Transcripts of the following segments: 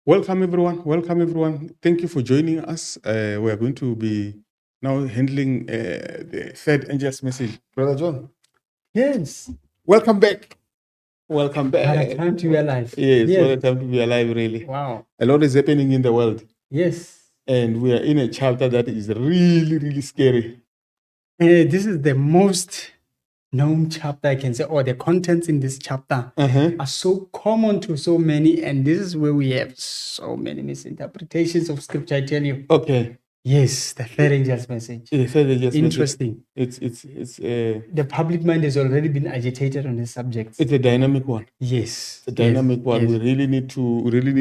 Welcome, everyone. Welcome, everyone. Thank you for joining us. We are going to be now handling the third angel's message. Brother John, Yes. welcome back. Welcome What a back. time to be alive. Yes, what a Yes. time to be alive, really. Wow. A lot is happening in the world, Yes. and we are in a chapter that is really, really scary. This is the most known chapter I can say, or the contents in this chapter are so common to so many, and this is where we have so many misinterpretations of scripture. I tell you. Okay. Yes, the third angel's message. The third angel's message. Interesting. It's The public mind has already been agitated on this subject. it's a dynamic one. Yes. It's a dynamic one. Yes. We really need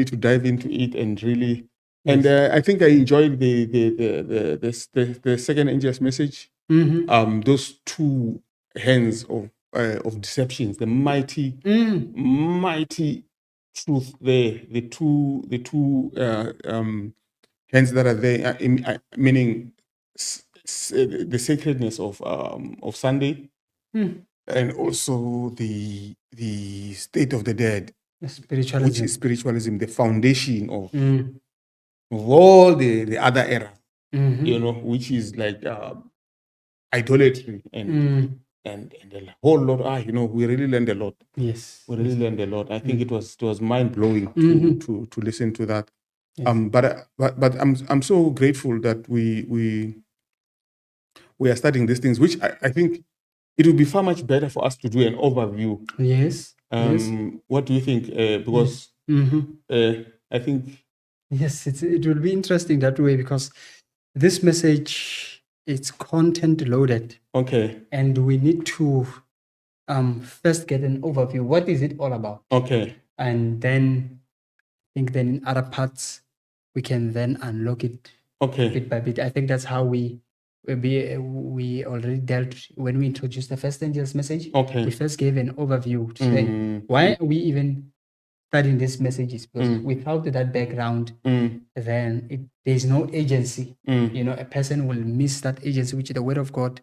to dive into it and really. Yes. And I think I enjoyed the second angel's message. Mhm. Those two hands of deceptions, the mighty truth there, the two hands that are there, meaning the sacredness of Sunday, and also the state of the dead, Spiritualism. which is spiritualism, the foundation of all the other era, which is like idolatry and a whole lot. We really learned a lot. Yes. We really learned a lot. I think it was mind blowing to listen to that. Yes. But I'm so grateful that we are studying these things, which I think it would be far much better for us to do an overview. Yes. Yes. What do you think? Because I think Yes, it will be interesting that way because this message it's content loaded, okay, and we need to first get an overview. What is it all about? okay, And then I think then in other parts we can then unlock it okay, bit by bit. I think that's how we already dealt when we introduced the first angel's message. okay. We first gave an overview to say why are we even studying these messages, because without that background, then there's no agency. A person will miss that agency, which is the word of God,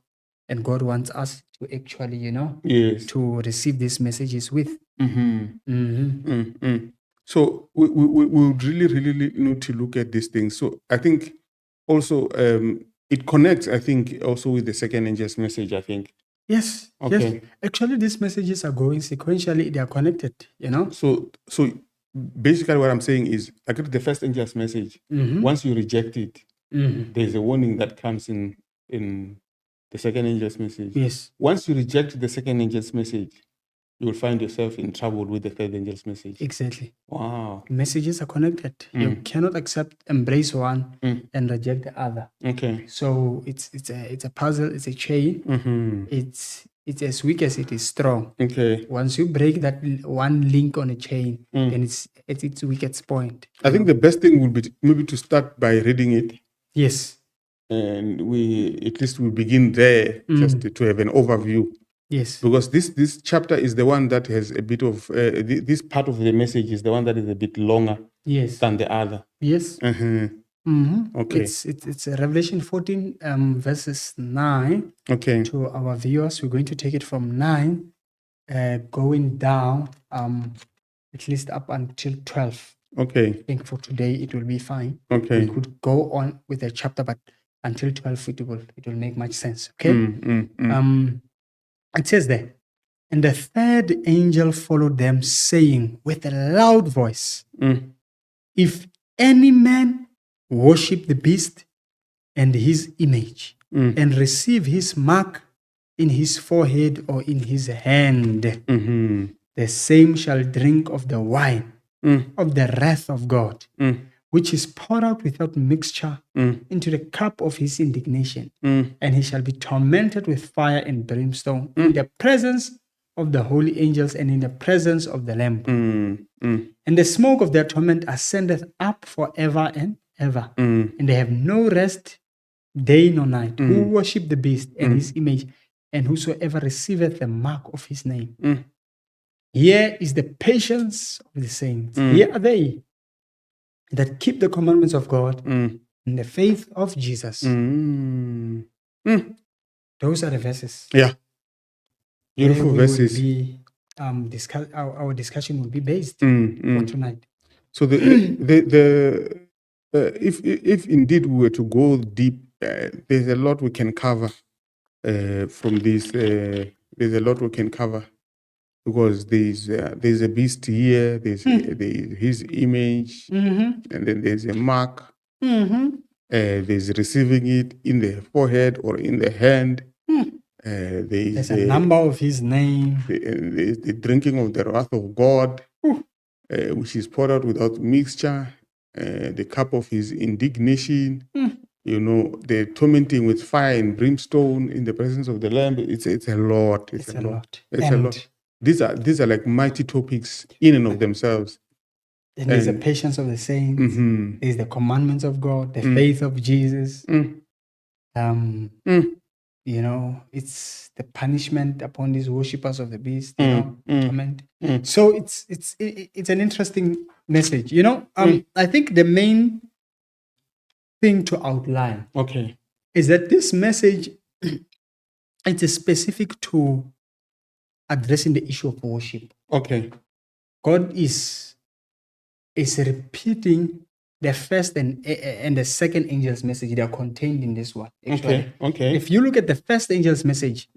and God wants us to actually, Yes. to receive these messages with. So we would really need to look at these things. So I think also it connects, I think, also with the second angel's message, I think. Yes. Okay. Yes. Actually, these messages are going sequentially. They are connected, So basically what I'm saying is, like the first angel's message, once you reject it, there's a warning that comes in the second angel's message. Yes. Once you reject the second angel's message, you will find yourself in trouble with the third angel's message. Exactly. Wow. Messages are connected. You cannot embrace one and reject the other. Okay. So it's a puzzle. It's a chain. It's as weak as it is strong. Okay. Once you break that one link on a chain, then it's at its weakest point. I think the best thing would be maybe to start by reading it. Yes. And we begin there just to have an overview. Yes. Because this chapter is the one that has a bit of this part of the message is the one that is a bit longer than the other. Yes. Okay. It's Revelation 14 verses 9. Okay. To our viewers, we're going to take it from 9 going down at least up until 12. Okay. I think for today it will be fine. Okay. We could go on with the chapter, but until 12 it will make much sense. Okay. It says there, and the third angel followed them, saying with a loud voice, if any man worship the beast and his image and receive his mark in his forehead or in his hand, the same shall drink of the wine of the wrath of God, which is poured out without mixture into the cup of his indignation. And he shall be tormented with fire and brimstone in the presence of the holy angels and in the presence of the Lamb. And the smoke of their torment ascendeth up forever and ever. And they have no rest day nor night, who worship the beast and his image, and whosoever receiveth the mark of his name. Here is the patience of the saints. Here are they that keep the commandments of God in the faith of Jesus. Those are the verses. Yeah. Beautiful verses. Our discussion will be based for tonight. So if indeed we were to go deep, there's a lot we can cover from this. There's a lot we can cover because there's a beast here. There's his image, and then there's a mark. There's receiving it in the forehead or in the hand. There's a number of his name. There's the drinking of the wrath of God, which is poured out without mixture. The cup of his indignation. The tormenting with fire and brimstone in the presence of the Lamb. It's a lot. It's a lot. It's a lot. These are like mighty topics in and of themselves. And there's the patience of the saints. There's the commandments of God, the faith of Jesus. It's the punishment upon these worshippers of the beast. Torment. So it's an interesting message. I think the main thing to outline, is that this message it's specific to addressing the issue of worship. God is repeating the first and the second angel's message. They are contained in this one. Actually. If you look at the first angel's message,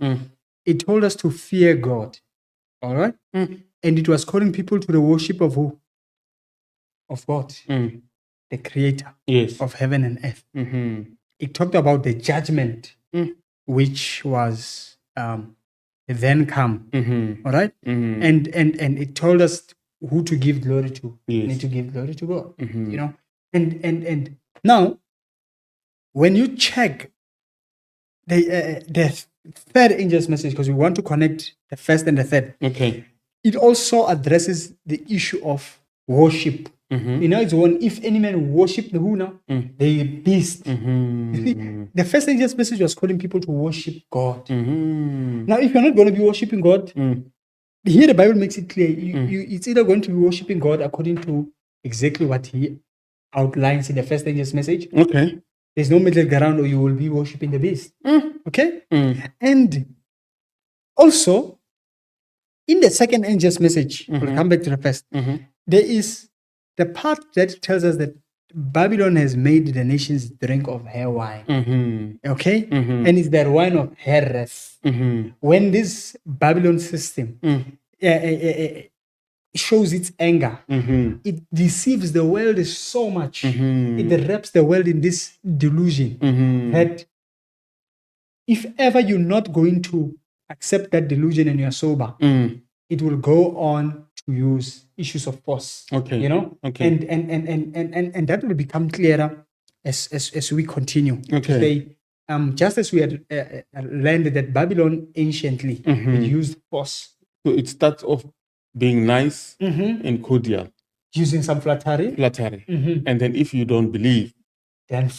it told us to fear God. All right? And it was calling people to the worship of who? Of God, the creator of heaven and earth. It talked about the judgment, which was then come. All right? And it told us who to give glory to. You need to give glory to God. And now when you check the third angel's message, because we want to connect the first and the third, it also addresses the issue of worship. It's one, if any man worship the who now? The beast. You see, the first angel's message was calling people to worship God. Now, if you're not going to be worshiping God, here the Bible makes it clear. It's either going to be worshiping God according to exactly what he outlines in the first angel's message. There's no middle ground, or you will be worshiping the beast. And also, in the second angel's message, we'll come back to the first, there is the part that tells us that Babylon has made the nations drink of her wine. And it's that wine of her wrath. When this Babylon system shows its anger, it deceives the world so much. It wraps the world in this delusion that if ever you're not going to accept that delusion and you're sober, it will go on to use issues of force. And that will become clearer as we continue to say, just as we had learned that Babylon anciently it used force. So it starts off being nice and cordial, using some flattery. And then if you don't believe, then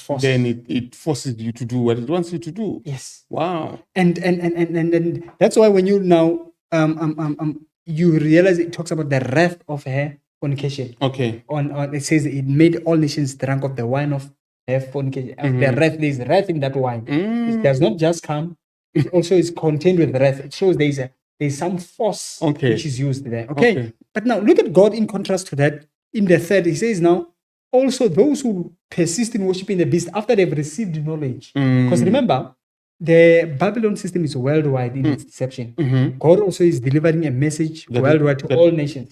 it forces you to do what it wants you to do. Yes. Wow. And that's why when you now you realize it talks about the wrath of her fornication. On it says it made all nations drunk of the wine of her fornication. The wrath, there's wrath in that wine. It does not just come, it also is contained with wrath. It shows there's some force which is used there. But now look at God in contrast to that. In the third, he says now, also those who persist in worshiping the beast after they've received knowledge. Because remember, the Babylon system is worldwide in its deception. God also is delivering a message worldwide to all nations.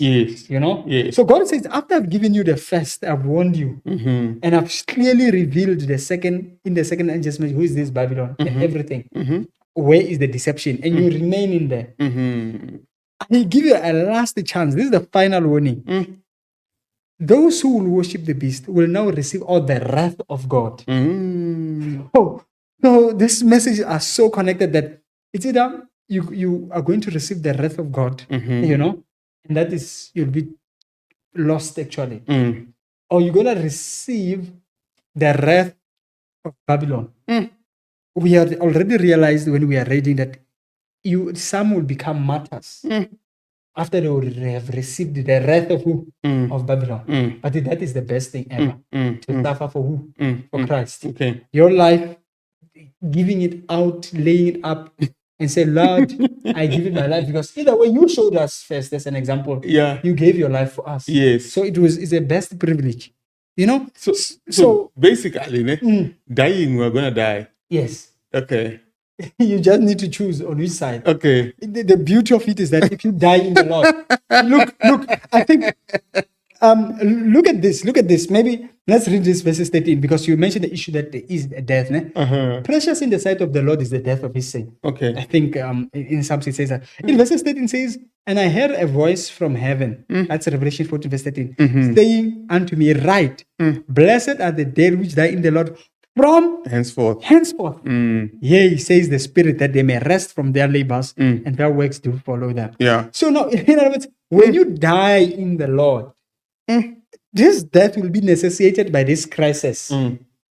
So God says, after I've given you the first, I've warned you, and I've clearly revealed the second in the second angel's message, who is this Babylon and everything. Where is the deception? And you remain in there. I give you a last chance. This is the final warning. Those who will worship the beast will now receive all the wrath of God. So these messages are so connected that it's either you are going to receive the wrath of God, and that is, you'll be lost actually. Or you're going to receive the wrath of Babylon. We have already realized when we are reading that some will become martyrs after they will have received the wrath of who? Of Babylon. But that is the best thing ever. To suffer for who? For Christ. Your life, giving it out, laying it up and say, Lord, I give you my life, because either way you showed us first as an example. Yeah. You gave your life for us. Yes. So it's a best privilege. You know? So basically, dying, we're gonna die. Yes. Okay. You just need to choose on which side. Okay. The beauty of it is that if you die in the Lord, look, I think look at this. Maybe let's read this verses 13, because you mentioned the issue that there is a death. Precious in the sight of the Lord is the death of his saint. Okay. I think in Psalms it says that. In verses 13 says, and I heard a voice from heaven. That's Revelation 14, verse 13, saying unto me, write, blessed are the dead which die in the Lord from henceforth. Yea, says the Spirit, that they may rest from their labors, and their works do follow them. Yeah. So now, in other words, when you die in the Lord, this death will be necessitated by this crisis,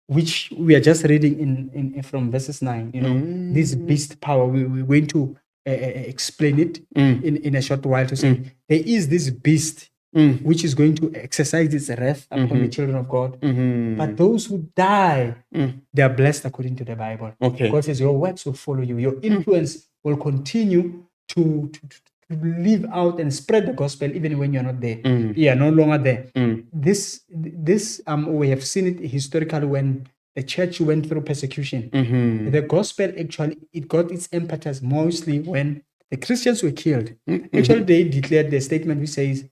which we are just reading in from verses 9. You know, this beast power. We're going to explain it in a short while, to say there is this beast which is going to exercise its wrath upon the children of God. But those who die, they are blessed according to the Bible. Okay. God says your works will follow you. Your influence will continue to live out and spread the gospel even when you're not there. You are no longer there. This we have seen it historically when the church went through persecution. The gospel actually, it got its impetus mostly when the Christians were killed. Actually, they declared the statement which says,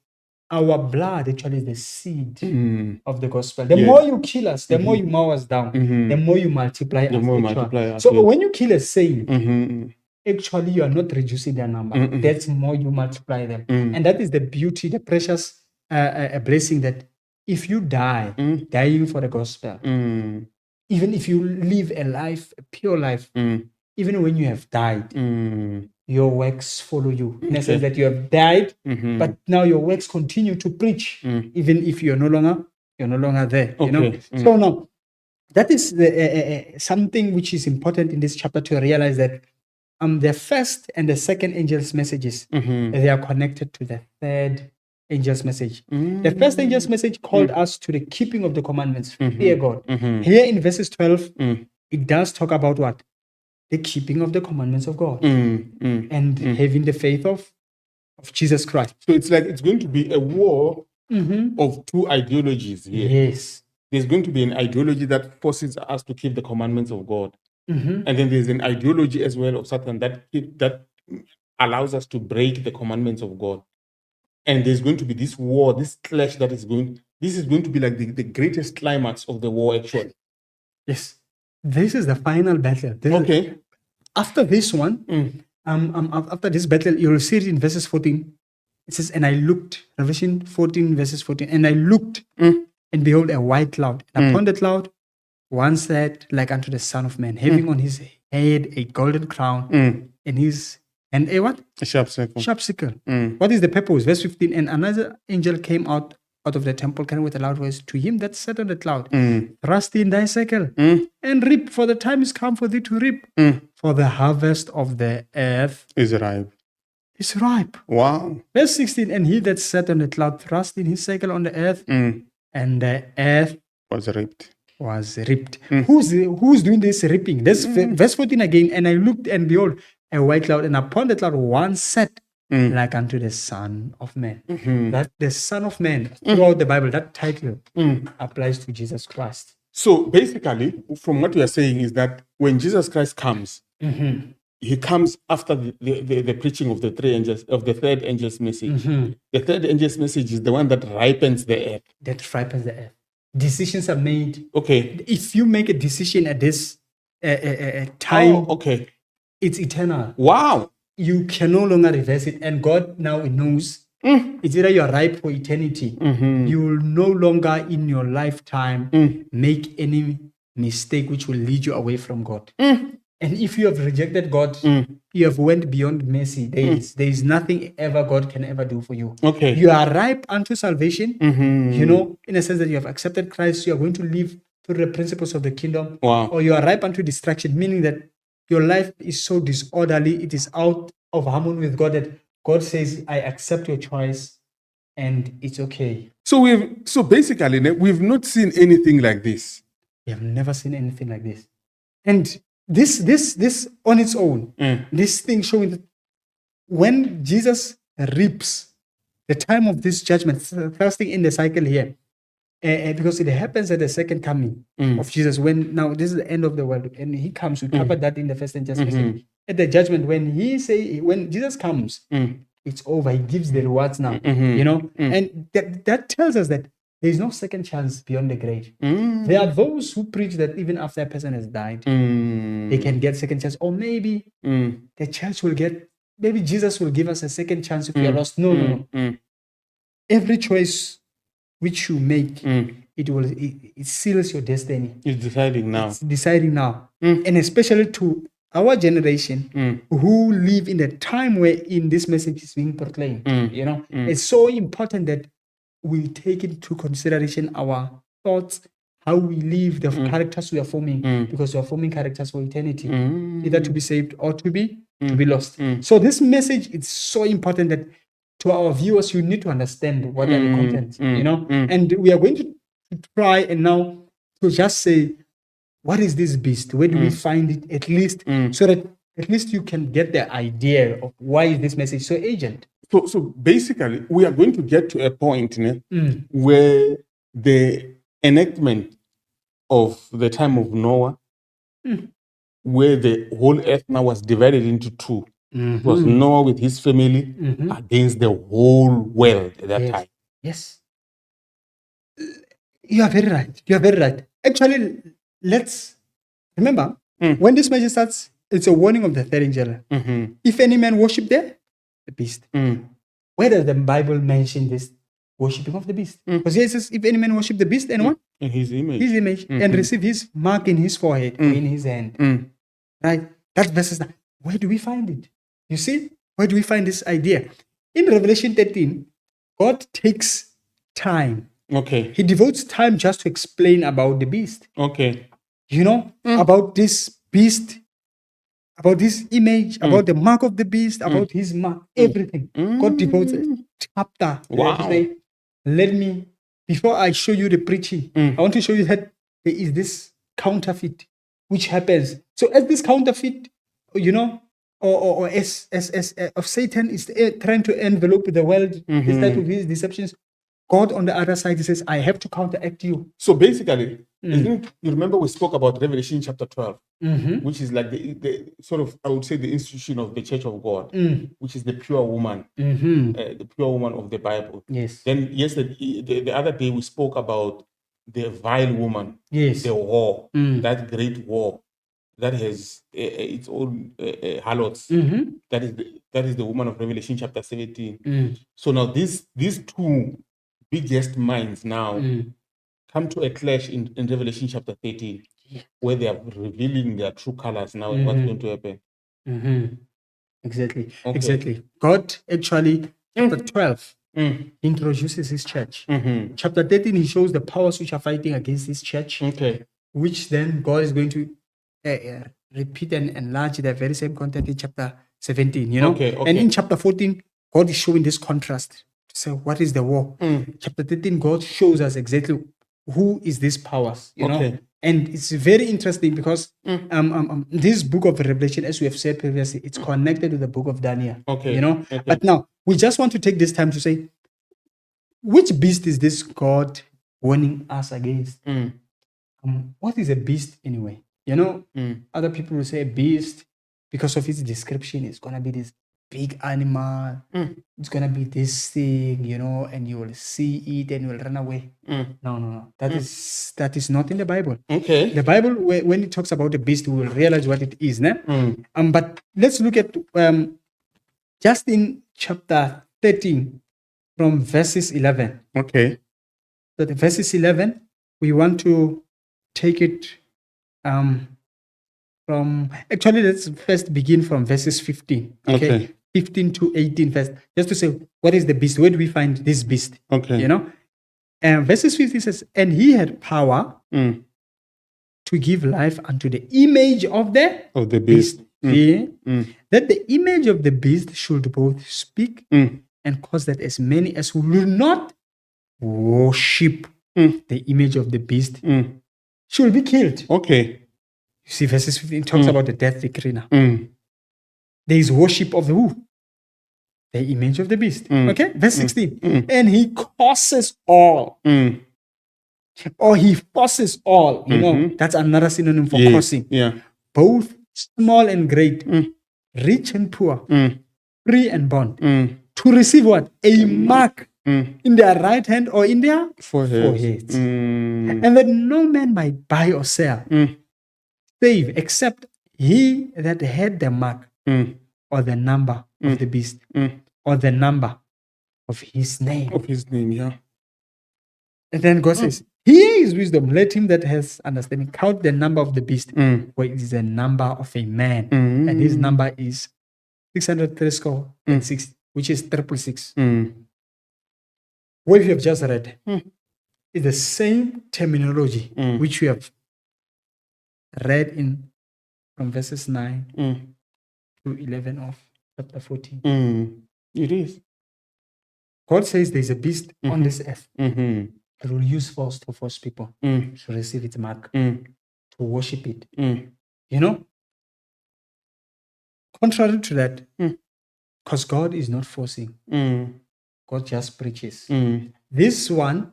our blood actually is the seed of the gospel. The more you kill us, the more you mow us down, the more you multiply us. So when you kill a saint, actually you are not reducing their number. That's more you multiply them. And that is the beauty, the precious blessing, that if you die, dying for the gospel, even if you live a life, a pure life, even when you have died, your works follow you. In a sense that you have died, but now your works continue to preach, even if you're no longer there. You know. So now, that is something which is important in this chapter, to realize that the first and the second angel's messages, they are connected to the third angel's message. The first angel's message called us to the keeping of the commandments, fear God. Here in verses 12, it does talk about what? The keeping of the commandments of God and having the faith of Jesus Christ. So it's like it's going to be a war of two ideologies here. Yes. There's going to be an ideology that forces us to keep the commandments of God. And then there's an ideology as well of Satan that allows us to break the commandments of God. And there's going to be this war, this clash this is going to be like the greatest climax of the war, actually. Yes. This is the final battle. After this one, after this battle, you'll see it in verses 14. It says, and I looked, Revelation 14, verses 14, and I looked, and behold, a white cloud. And upon the cloud, one sat like unto the Son of Man, having on his head a golden crown, and a what? A sharp sickle. Sharp sickle. What is the purpose? Verse 15, and another angel came out of the temple, crying with a loud voice to him that sat on the cloud, thrust in thy sickle, and reap, for the time is come for thee to reap, for the harvest of the earth is ripe. Is ripe. Wow. Verse 16, and he that sat on the cloud thrust in his sickle on the earth, and the earth was ripped. Who's doing this reaping? That's verse 14 again. And I looked, and behold, a white cloud, and upon the cloud one sat like unto the Son of Man. That the Son of Man, throughout the Bible, that title applies to Jesus Christ. So basically, from what we are saying is that when Jesus Christ comes, he comes after the preaching of the third angel's message. The third angel's message is the one that ripens the earth. Decisions are made. Okay. If you make a decision at this time, it's eternal. Wow. You can no longer reverse it. And God now knows it's either you're ripe for eternity. You will no longer in your lifetime make any mistake which will lead you away from God. And if you have rejected God, you have went beyond mercy. There is nothing ever God can ever do for you. Okay. You are ripe unto salvation. You know, in a sense that you have accepted Christ, you are going to live through the principles of the kingdom. Wow. Or you are ripe unto distraction, meaning that your life is so disorderly, it is out of harmony with God, that God says, I accept your choice and it's okay. So basically, we've not seen anything like this. We have never seen anything like this. And this on its own, this thing showing that when Jesus reaps the time of this judgment, first thing in the cycle here, because it happens at the second coming of Jesus, when now this is the end of the world and he comes. We covered that in the first and just message. At the judgment, when Jesus comes, it's over. He gives the rewards now, and that tells us that there is no second chance beyond the grave. There are those who preach that even after a person has died, they can get second chance, or maybe the church will get, maybe Jesus will give us a second chance if we are lost. No. Every choice which you make, it seals your destiny. It's deciding now. It's deciding now. And especially to our generation who live in the time wherein this message is being proclaimed. It's so important that we take into consideration our thoughts, how we live, the characters we are forming, because we are forming characters for eternity, either to be saved or to be lost. So this message is so important that to our viewers, you need to understand what are the contents, and we are going to try and now to just say, what is this beast? Where do we find it, at least, so that at least you can get the idea of why is this message so urgent. So basically, we are going to get to a point where the enactment of the time of Noah, where the whole earth now was divided into two. It was Noah with his family against the whole world at that time. Yes. You are very right. Actually, let's remember, when this message starts, it's a warning of the third angel. If any man worship the beast. Where does the Bible mention this worshiping of the beast? Because here it says, if any man worship the beast and what? In his image. His image, and receive his mark in his forehead or in his hand. Right? That's verses. Where do we find it? You see? Where do we find this idea? In Revelation 13, God takes time. Okay. He devotes time just to explain about the beast. Okay. About this beast, about this image, about the mark of the beast, about his mark, everything. God devotes a chapter to say, let me, before I show you the preaching, I want to show you that there is this counterfeit which happens. So as this counterfeit, or as of Satan is trying to envelop the world, this type of his deceptions, God on the other side, he says, I have to counteract you. So basically, you remember we spoke about Revelation chapter 12, which is like the sort of, I would say, the institution of the Church of God, which is the pure woman, the pure woman of the Bible. Yes. Then yesterday, the other day, we spoke about the vile woman, yes, the war, that great war that has its own harlots. That is the woman of Revelation chapter 17. So now these two biggest minds now come to a clash in Revelation chapter 13, where they are revealing their true colors now and what's going to happen. Exactly. Exactly. God actually, chapter 12, introduces his church. Chapter 13, he shows the powers which are fighting against his church, which then God is going to repeat and enlarge the very same content in chapter 17, And in chapter 14, God is showing this contrast. So what is the war? Chapter 13, God shows us exactly who is these powers, know. And it's very interesting because this book of Revelation, as we have said previously, it's connected to the book of Daniel. But now we just want to take this time to say, which beast is this God warning us against? What is a beast anyway? Other people will say a beast because of its description. It's gonna be this big animal. It's gonna be this thing, and you will see it and you will run away. No. That is not in the Bible. The Bible, when it talks about a beast, we will realize what it is. But let's look at just in chapter 13 from verses 11. So the verses 11, we want to take it from, actually, let's first begin from verses 15. 15 to 18 first, just to say, what is the beast? Where do we find this beast? And verses 15 says, and he had power to give life unto the image of the beast. That the image of the beast should both speak and cause that as many as will not worship the image of the beast should be killed. You see, verses 15 talks about the death decree now. Mm. There is worship of the who? The image of the beast. Okay? Verse 16. And he causes all. Or he forces all. You know, that's another synonym for causing. Yeah. Both small and great, rich and poor, free and bond, to receive what? A mark in their right hand or in their foreheads. And that no man might buy or sell, save except he that had the mark or the number of the beast or the number of his name. Of his name, yeah. And then God says, here is wisdom. Let him that has understanding count the number of the beast, for it is the number of a man. And his number is 636, which is 666. What we have just read is the same terminology which we have read in from verses 9 to 11 of chapter 14. It is. God says there's a beast on this earth that will use force to force people to receive its mark, to worship it. You know? Contrary to that, because God is not forcing, God just preaches. This one,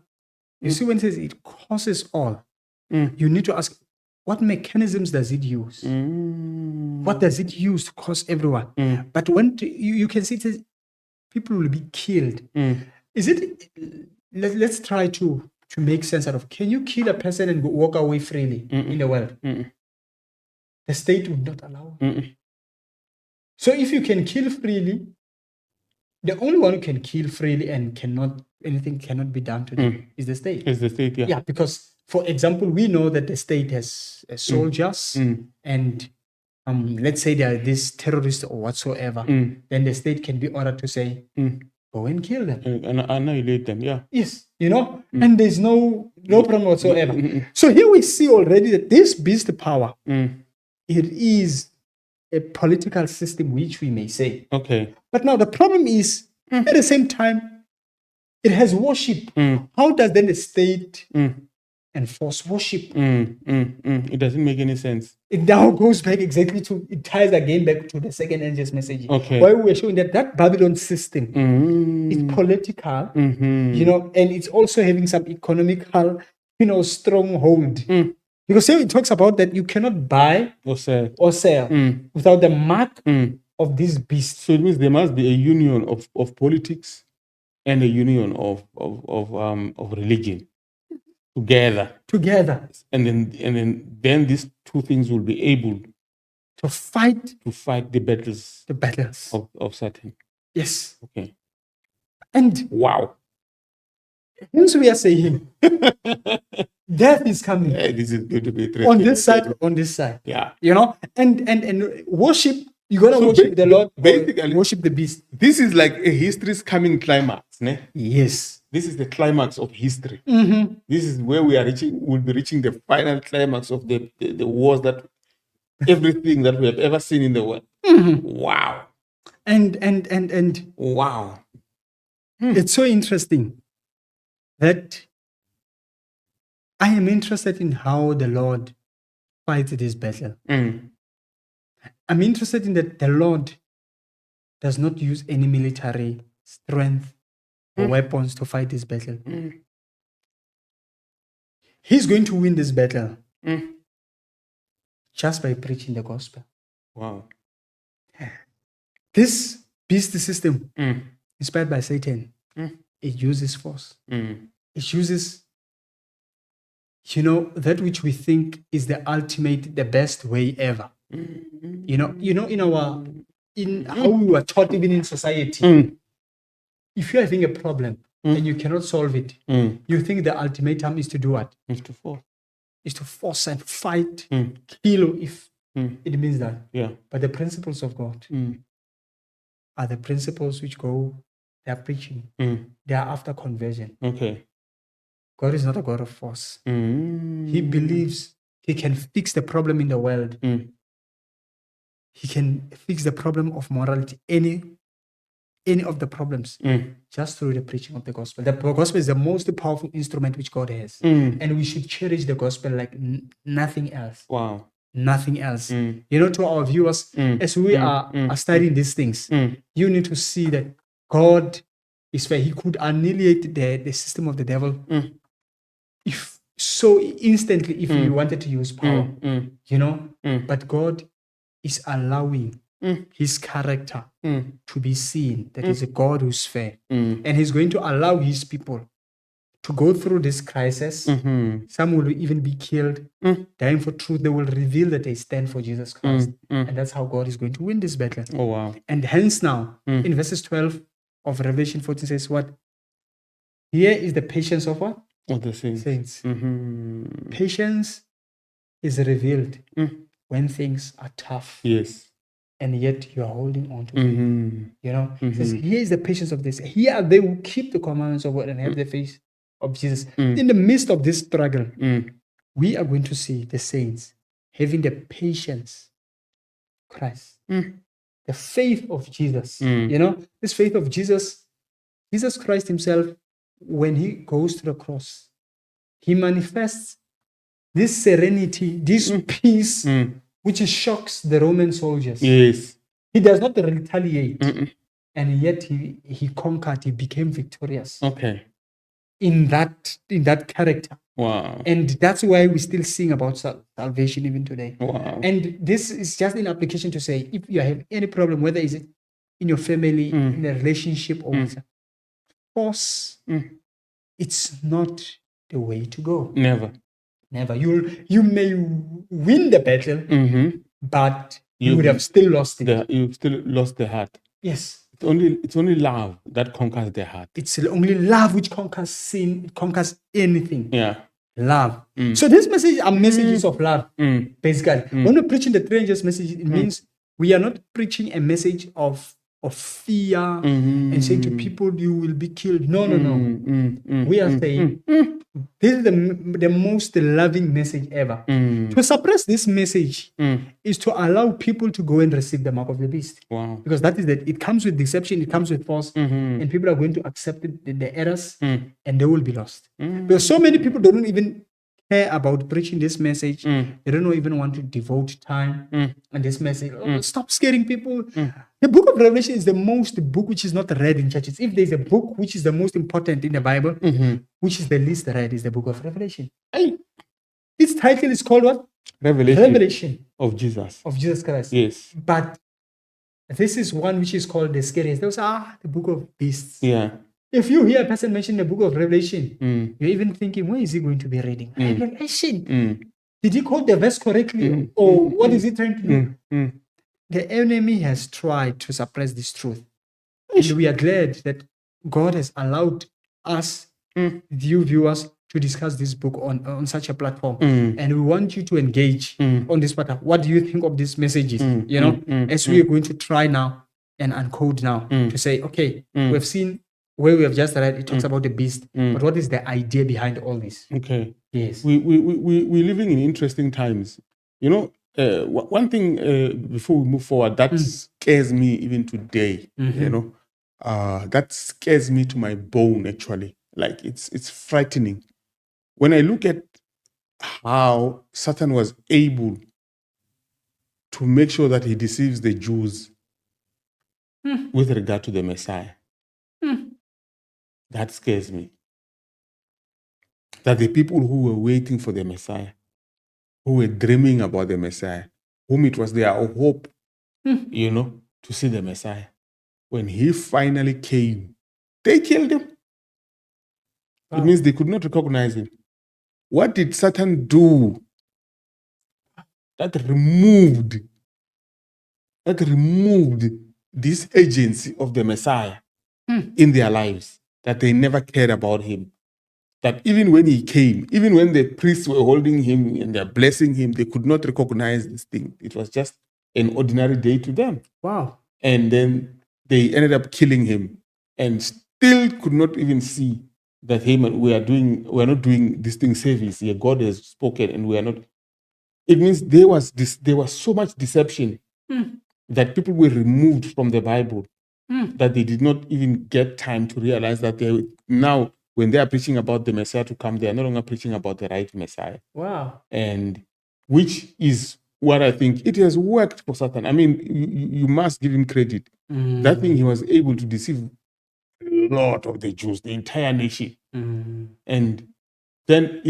you see, when it says it causes all, you need to ask, what mechanisms does it use? What does it use to cause everyone? But when you can see it says people will be killed. Is it? Let's try to make sense out of. Can you kill a person and walk away freely in the world? The state would not allow. So if you can kill freely, the only one who can kill freely and anything cannot be done to them is the state. Is the state, yeah. Yeah, because for example, we know that the state has soldiers and let's say there are these terrorists or whatsoever, then the state can be ordered to say, go and kill them. And annihilate them, yeah. Yes, you know, and there's no problem whatsoever. So here we see already that this beast power, it is a political system, which we may say. Okay. But now the problem is, at the same time, it has worship. How does then the state enforce worship? It doesn't make any sense. It now goes back exactly to, it ties again back to the second angel's message. Okay. Why we're showing that Babylon system is political, you know, and it's also having some economical, you know, stronghold. Because here it talks about that you cannot buy or sell without the mark of this beast. So it means there must be a union of politics and a union of religion together, and then these two things will be able to fight the battles of Satan. Yes. Okay. And wow. Hence we are saying death is coming. Yeah, this is going to be interesting. On this side. Yeah. You know, and worship, you gotta worship the Lord, basically worship the beast. This is like a history's coming climax, ne? Yes. This is the climax of history. This is where we'll be reaching the final climax of the wars, that everything that we have ever seen in the world. Wow. And wow. It's so interesting that I am interested in how the Lord fights this battle. I'm interested in that the Lord does not use any military strength or weapons to fight this battle. He's going to win this battle just by preaching the gospel. Wow. This beast system, inspired by Satan, it uses force. It uses, you know, that which we think is the ultimate, the best way ever. You know, in how we were taught even in society. If you're having a problem and you cannot solve it, you think the ultimatum is to do what? Is to force. Is to force and fight, kill if it means that. Yeah. But the principles of God are the principles which they are preaching. They are after conversion. Okay. God is not a God of force. He believes he can fix the problem in the world. He can fix the problem of morality, any of the problems, just through the preaching of the gospel. The gospel is the most powerful instrument which God has. And we should cherish the gospel like nothing else. Wow. nothing else. To our viewers, as we are studying these things, you need to see that God is fair. He could annihilate the system of the devil if so instantly if he wanted to use power, but God is allowing his character to be seen, that he's a God who's fair, and he's going to allow his people to go through this crisis. Some will even be killed, dying for truth. They will reveal that they stand for Jesus Christ, and that's how God is going to win this battle. Oh wow! And hence now, in verses 12 of Revelation 14 says what? Here is the patience of what? Of the saints. Patience is revealed when things are tough. Yes. And yet you are holding on to faith. It says, here is the patience of this. Here are they who keep the commandments of God and have the faith of Jesus. In the midst of this struggle, we are going to see the saints having the patience of Christ, the faith of Jesus. This faith of Jesus Christ himself, when he goes to the cross, he manifests this serenity, this peace, which shocks the Roman soldiers. Yes. He does not retaliate. And yet he conquered, he became victorious. Okay. In that character. Wow. And that's why we still sing about salvation even today. Wow. And this is just an application to say, if you have any problem, whether it's in your family, in a relationship, or with force, it's not the way to go. Never. You may win the battle, but you would have still lost it. You've still lost the heart. Yes. It's only love that conquers the heart. It's only love which conquers sin. It conquers anything. Yeah. Love. So this message are messages of love, basically. When we're preaching the 3 angels message, it means we are not preaching a message of fear and saying to people, you will be killed. No. We are saying, this is the most loving message ever. To suppress this message is to allow people to go and receive the mark of the beast. Wow. Because that is that it comes with deception, it comes with force, and people are going to accept it, the errors, and they will be lost. Because so many people don't even care about preaching this message. They don't even want to devote time on this message. Stop scaring people. The book of Revelation is the most book which is not read in churches. If there's a book which is the most important in the Bible, which is the least read, is the book of Revelation. Its title is called what? Revelation of Jesus. Of Jesus Christ. Yes. But this is one which is called the scariest. Those are the book of beasts. Yeah. If you hear a person mention the book of Revelation, you're even thinking, where is he going to be reading? Revelation. Did he quote the verse correctly? Or what is he trying to do? The enemy has tried to suppress this truth. And we are glad that God has allowed us, you viewers, to discuss this book on such a platform. And we want you to engage on this matter. What do you think of these messages? As we are going to try now and uncode now to say, okay, we've seen where we have just read, it talks about the beast, but what is the idea behind all this? Okay. Yes. We're living in interesting times. One thing before we move forward that scares me even today, that scares me to my bone actually. Like it's frightening. When I look at how Satan was able to make sure that he deceives the Jews with regard to the Messiah, that scares me. That the people who were waiting for the Messiah, who were dreaming about the Messiah, whom it was their hope, to see the Messiah, when he finally came, they killed him. Wow. It means they could not recognize him. What did Satan do that removed this agency of the Messiah in their lives, that they never cared about him? That even when he came, even when the priests were holding him and they're blessing him, they could not recognize this thing. It was just an ordinary day to them. Wow. And then they ended up killing him and still could not even see that, hey, man, we are not doing this thing service. Yeah, God has spoken and we are not. It means there was so much deception that people were removed from the Bible that they did not even get time to realize that now, when they are preaching about the Messiah to come, they are no longer preaching about the right Messiah. Wow. And which is what I think, it has worked for Satan. I mean, you must give him credit. That thing, he was able to deceive a lot of the Jews, the entire nation. And then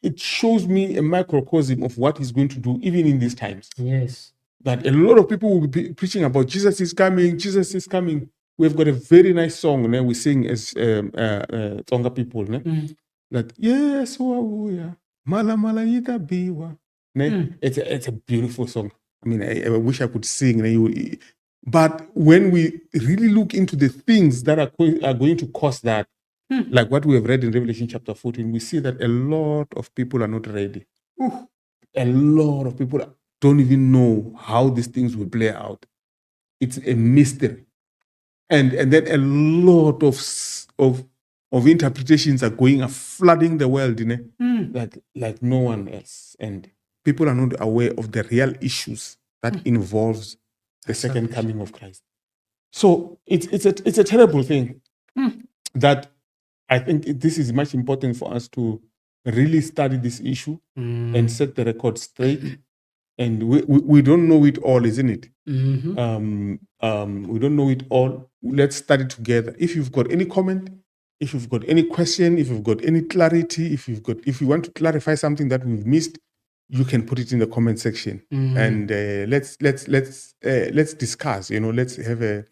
it shows me a microcosm of what he's going to do even in these times. Yes. That a lot of people will be preaching about Jesus is coming, Jesus is coming. We've got a very nice song we sing as Tonga people. That, yes, mala mala ita biwa. It's a beautiful song. I mean, I wish I could sing. But when we really look into the things that are going to cause that, like what we have read in Revelation chapter 14, we see that a lot of people are not ready. A lot of people don't even know how these things will play out. It's a mystery. And then a lot of interpretations are flooding the world, like no one else. And people are not aware of the real issues that involves the second coming of Christ. So it's a terrible thing that I think this is much important for us to really study this issue and set the record straight. And we don't know it all, isn't it? We don't know it all. Let's study together. If you've got any comment, if you've got any question, if you've got any clarity, if you want to clarify something that we've missed, you can put it in the comment section. And let's discuss. Let's have a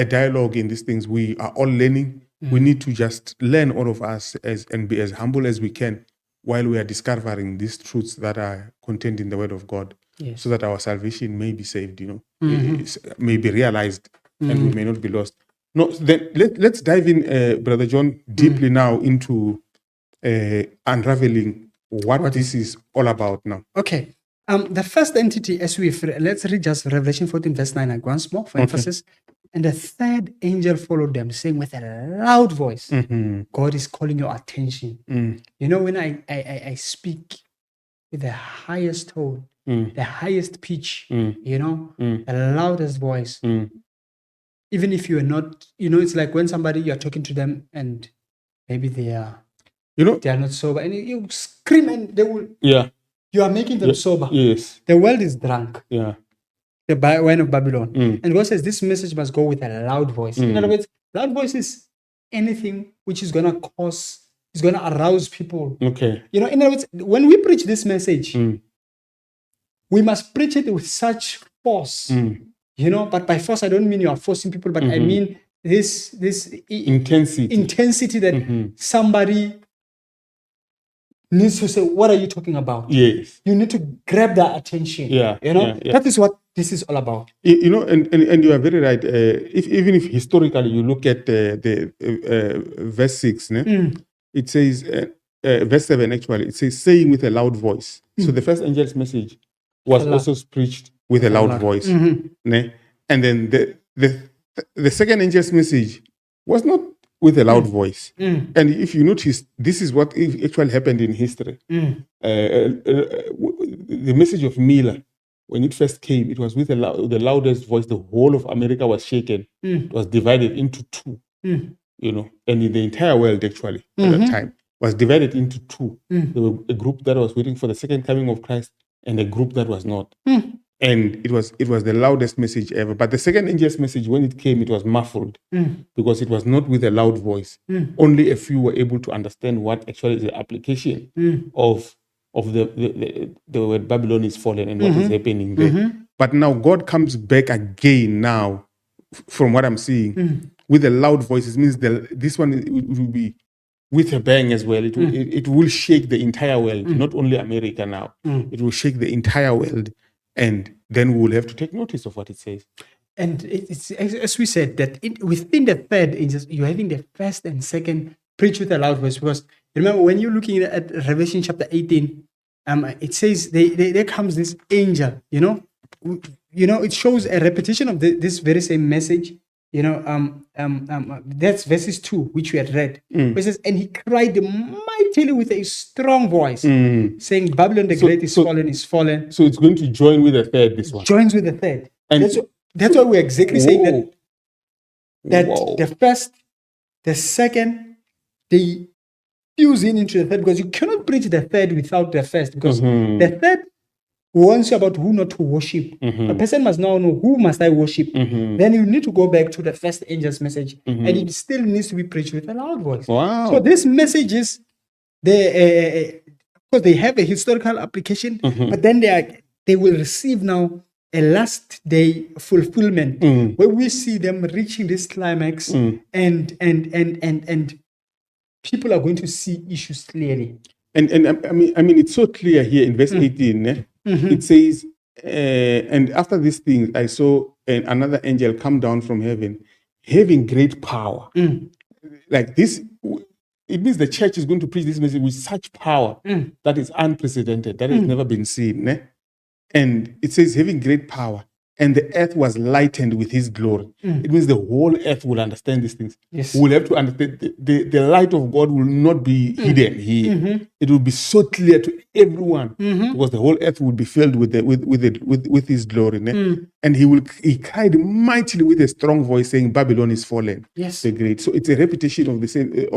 dialogue in these things. We are all learning. We need to just learn, all of us, and be as humble as we can while we are discovering these truths that are contained in the Word of God, so that our salvation may be saved, may be realized, and we may not be lost. No, then let's dive in, Brother John, deeply now into unraveling what this is all about now. Okay. The first entity, let's read just Revelation 14, verse 9 once more for emphasis. And the third angel followed them, saying with a loud voice, God is calling your attention. When I speak with the highest tone, the highest pitch, the loudest voice, even if you are not, it's like when you're talking to them and maybe they are not sober, and you scream and they will, you are making them sober. Yes. The world is drunk. Yeah. The wine of Babylon. And God says this message must go with a loud voice. In other words, loud voice is anything which is going to arouse people. Okay. In other words, when we preach this message, we must preach it with such force. But by force, I don't mean you are forcing people, but I mean this intensity that somebody needs to say, what are you talking about? Yes. You need to grab their attention. That is what this is all about. And you are very right. Even if historically you look at the verse 6, it says, verse 7 actually, it says, saying with a loud voice. So the first angel's message was also preached with a loud voice. And then the second angel's message was not with a loud voice. And if you notice, this is what actually happened in history. The message of Miller, when it first came, it was with the loudest voice. The whole of America was shaken. It was divided into two, and in the entire world, actually, at that time, was divided into two. There was a group that was waiting for the second coming of Christ and a group that was not. And it was the loudest message ever. But the second angel's message, when it came, it was muffled because it was not with a loud voice. Only a few were able to understand what actually is the application of the word Babylon is fallen and what is happening there. But now God comes back again now, from what I'm seeing, with a loud voice. It means this one will be with a bang as well. It will shake the entire world, not only America now. It will shake the entire world. And then we will have to take notice of what it says. And it's as we said, that within the third angels, you're having the first and second preach with a loud voice. Because remember, when you're looking at Revelation chapter 18, it says there comes this angel, it shows a repetition of this very same message. That's verses 2, which we had read. It says, and he cried mightily with a strong voice, saying, Babylon the Great is fallen. So it's going to join with the third, this one. Joins with the third. And that's why we're exactly saying that the first, the second, they fuse into the third, because you cannot preach the third without the first, because the third warns you about who not to worship. A person must now know who must I worship. Then you need to go back to the first angel's message, and it still needs to be preached with a loud voice. Wow. So these messages, because they have a historical application, but then they will receive now a last day fulfillment where we see them reaching this climax, and people are going to see issues clearly. And I mean, it's so clear here in verse 18. It says, and after these things, I saw another angel come down from heaven, having great power. Like this, it means the church is going to preach this message with such power that is unprecedented, that has never been seen. And it says, having great power, and the earth was lightened with his glory. It means the whole earth will understand these things. Yes. We will have to understand the light of God will not be hidden here. It will be so clear to everyone because the whole earth will be filled with his glory. And he cried mightily with a strong voice, saying, Babylon is fallen. Yes. The great. So it's a repetition of the same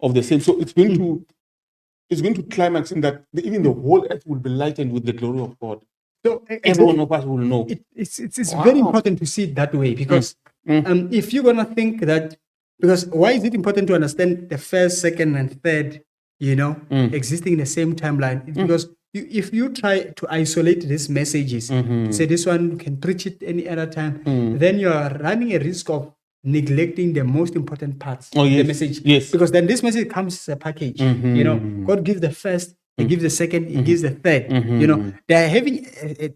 of the same. So it's going to climax in that even the whole earth will be lightened with the glory of God. So every one of us will know. It's very important to see it that way, because if you're gonna think that, because why is it important to understand the first, second, and third, existing in the same timeline? It's because if you try to isolate these messages, say this one can preach it any other time, then you are running a risk of neglecting the most important parts of the message. Yes. Because then this message comes as a package. God gives the first, He gives the second, He gives the third. They are having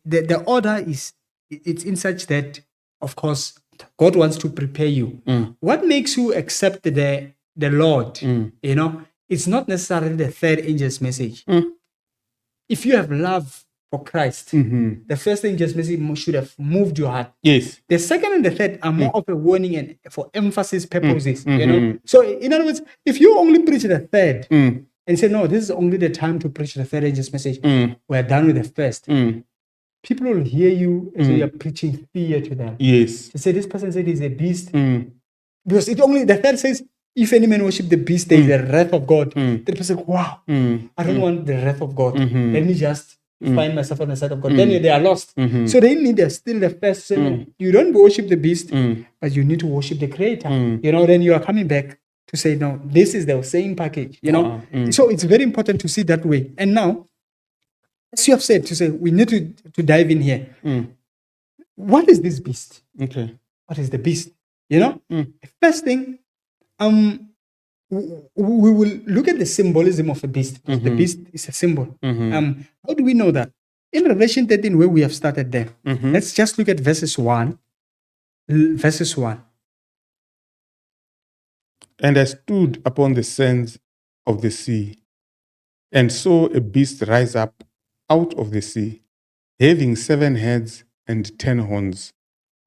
the order it's in such that, of course, God wants to prepare you. What makes you accept the Lord? It's not necessarily the third angel's message. If you have love for Christ, the first angel's message should have moved your heart. Yes. The second and the third are more of a warning and for emphasis purposes. So in other words, if you only preach the third and say, no, this is only the time to preach the third angel's message, we're done with the first. People will hear you as you're preaching fear to them. Yes. They say, this person said he's a beast. Because the third says, if any man worship the beast, there is the wrath of God. The person, wow, I don't want the wrath of God. Let me just find myself on the side of God. Then they are lost. So they need still the first. You don't worship the beast, but you need to worship the Creator. Then you are coming back to say, no, this is the same package. So it's very important to see that way. And now, as you have said, to say we need to dive in here. What is this beast? Okay. What is the beast? First thing, we will look at the symbolism of a beast. The beast is a symbol. How do we know that? In Revelation 13, where we have started there, let's just look at verses 1. Verses 1. And I stood upon the sands of the sea, and saw a beast rise up out of the sea, having 7 heads and 10 horns,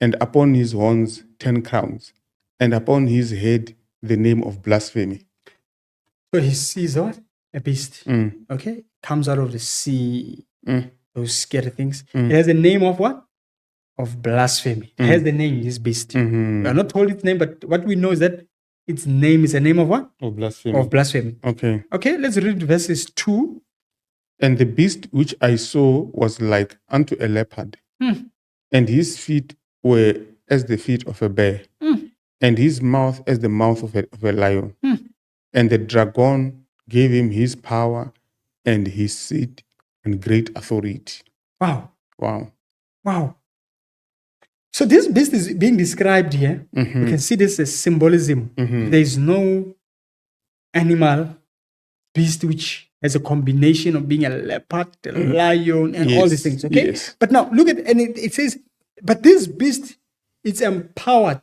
and upon his horns 10 crowns, and upon his head the name of blasphemy. So he sees what? A beast. Okay? Comes out of the sea. Those scary things. It has a name of what? Of blasphemy. It has the name, this beast. We are not told its name, but what we know is that its name is a name of what? Of blasphemy. Of blasphemy. Okay. Okay, let's read verses 2. And the beast which I saw was like unto a leopard, and his feet were as the feet of a bear, and his mouth as the mouth of a lion. And the dragon gave him his power and his seat and great authority. Wow. Wow. Wow. So this beast is being described here. We can see this as symbolism. There is no animal beast which has a combination of being a leopard, a lion, and all these things. Okay. Yes. But now look at, and it says, but this beast, it's empowered.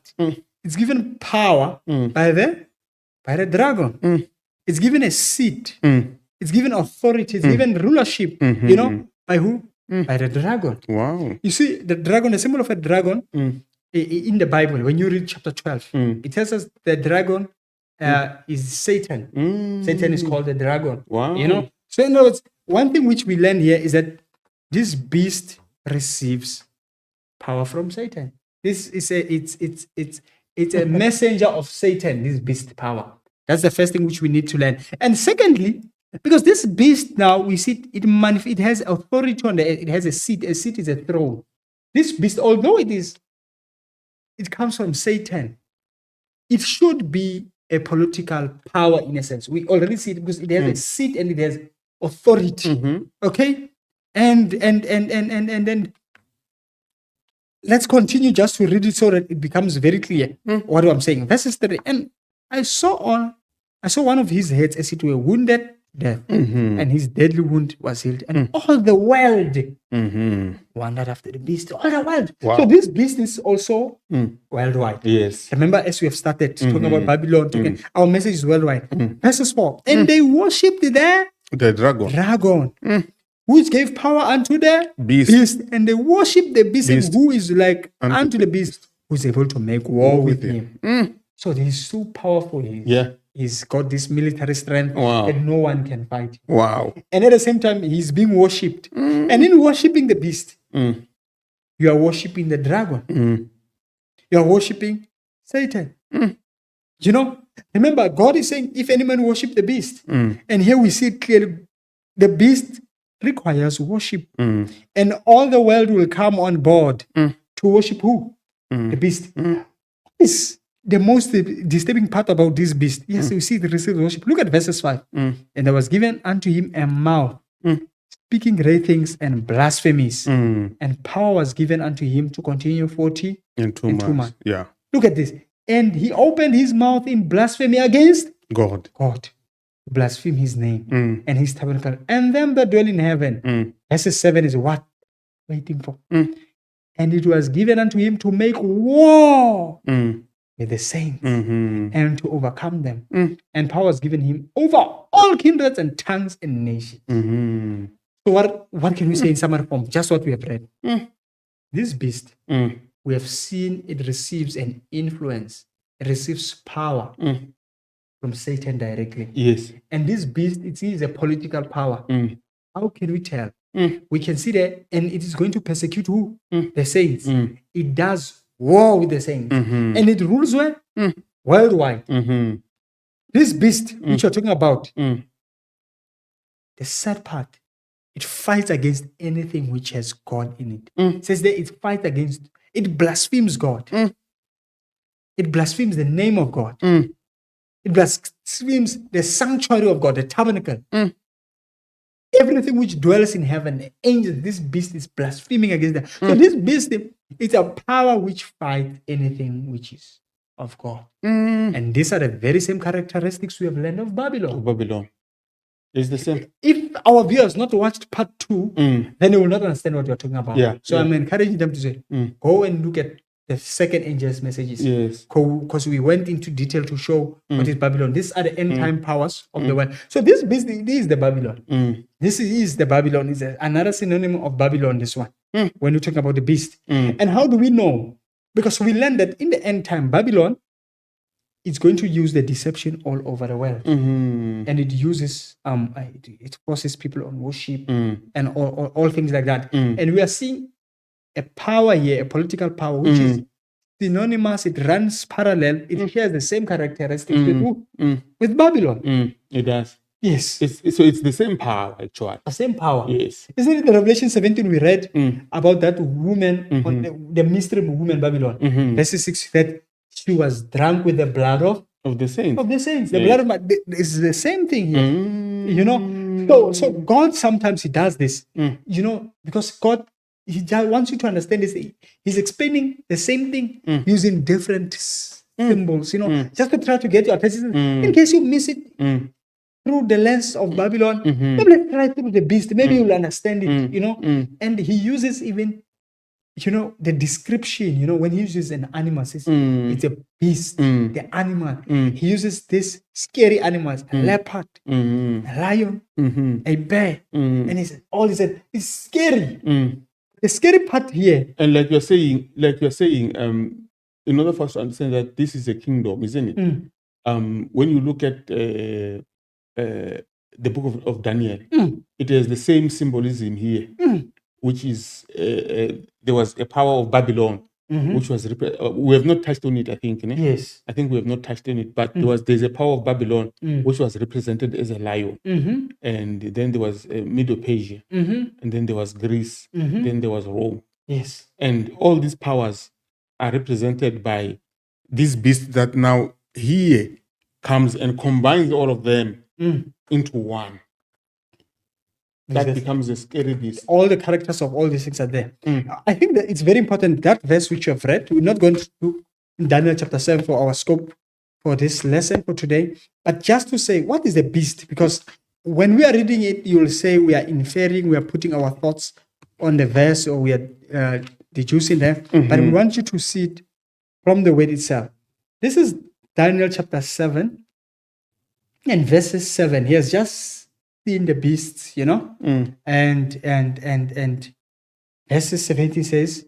It's given power by the dragon. It's given a seat. It's given authority. It's given rulership. By who? By the dragon. Wow. You see, the dragon, the symbol of a dragon in the Bible, when you read chapter 12, it tells us the dragon is Satan. Satan is called the dragon. Wow. So in other words, one thing which we learn here is that this beast receives power from Satan. This is it's a messenger of Satan, this beast power. That's the first thing which we need to learn. And secondly, Because this beast now, we see it has authority on the earth. It has a seat. A seat is a throne. This beast, although it comes from Satan, it should be a political power in a sense. We already see it because it has a seat and it has authority. Okay? And then let's continue just to read it so that it becomes very clear what I'm saying. Verses 3. And I saw one of his heads as it were wounded death, and his deadly wound was healed, and all the world wandered after the beast. All the world. Wow. So this beast is also worldwide. Yes. Remember, as we have started talking about Babylon, our message is worldwide. Verses 4. And they worshipped The dragon. which gave power unto the beast, and they worshipped the beast. Who is like unto the beast, who is able to make war with him. So he's so powerful. He's got this military strength that no one can fight. Wow. And at the same time, he's being worshipped. And in worshipping the beast, you are worshipping the dragon. You are worshipping Satan. You know, remember, God is saying, if any man worship the beast. And here we see it clearly, the beast requires worship. And all the world will come on board to worship who? The beast. It's the most disturbing part about this beast. Yes, you see the received worship. Look at verses 5. And there was given unto him a mouth, speaking great things and blasphemies. And power was given unto him to continue 40 and 2 months. Yeah. Look at this. And he opened his mouth in blasphemy against God. Blaspheme his name and his tabernacle. And them that dwell in heaven. Verses 7 is what? Waiting for. And it was given unto him to make war with the saints and to overcome them. And power was given him over all kindreds and tongues and nations. So what can we say in summary form? Just what we have read. This beast, we have seen it receives an influence. It receives power from Satan directly. Yes. And this beast, it is a political power. How can we tell? We can see that, and it is going to persecute who? The saints. It does war with the saints. And it rules where? Worldwide. This beast, which you're talking about, the sad part, it fights against anything which has God in it. It says that it blasphemes God. It blasphemes the name of God. It blasphemes the sanctuary of God, the tabernacle. Everything which dwells in heaven, the angels, this beast is blaspheming against them. So this beast, it's a power which fights anything which is of God. And these are the very same characteristics we have learned of Babylon. It's the same. If our viewers not watched part 2, then they will not understand what you're talking about. I'm encouraging them to say, go and look at the second angel's messages. Yes. Because we went into detail to show what is Babylon. These are the end time powers of the world. So this is the Babylon. This is the Babylon. It's another synonym of Babylon, this one. When you're talking about the beast. And how do we know? Because we learned that in the end time, Babylon is going to use the deception all over the world. And it uses, it forces people on worship and all things like that. And we are seeing a power here, a political power, which is synonymous, it runs parallel, it shares the same characteristics with who? With Babylon. It does. Yes. So it's the same power, actually. The same power. Yes. Isn't it the Revelation 17 we read about that woman, on the mystery woman Babylon? Verse 6 that she was drunk with the blood of the saints. The blood of is the same thing here. You know? So God sometimes he does this. You know, because God he just wants you to understand this. He's explaining the same thing using different symbols, you know, just to try to get your attention. In case you miss it through the lens of Babylon, maybe let's try through the beast. Maybe you'll understand it, you know. And he uses even, you know, the description, you know, when he uses an animal, says it's a beast, the animal. He uses this scary animals, a leopard, a lion, a bear. And he said, it's scary. The scary part here, and like you're saying, in order for us to understand that this is a kingdom, isn't it? When you look at the book of Daniel, it has the same symbolism here, which is there was a power of Babylon which was we have not touched on it, I think. Yes. I think we have not touched on it, but there's a power of Babylon, which was represented as a lion. And then there was Middle Persia, and then there was Greece, then there was Rome. Yes. And all these powers are represented by this beast that now here comes and combines all of them into one. That becomes a scary beast. All the characters of all these things are there. I think that it's very important, that verse which you have read. We're not going to do Daniel chapter 7 for our scope for this lesson for today, but just to say, what is the beast? Because when we are reading it, you will say we are inferring, we are putting our thoughts on the verse, or we are deducing them. But we want you to see it from the word itself. This is Daniel chapter 7 and verses 7. He has just seen the beasts, and verses 17 says,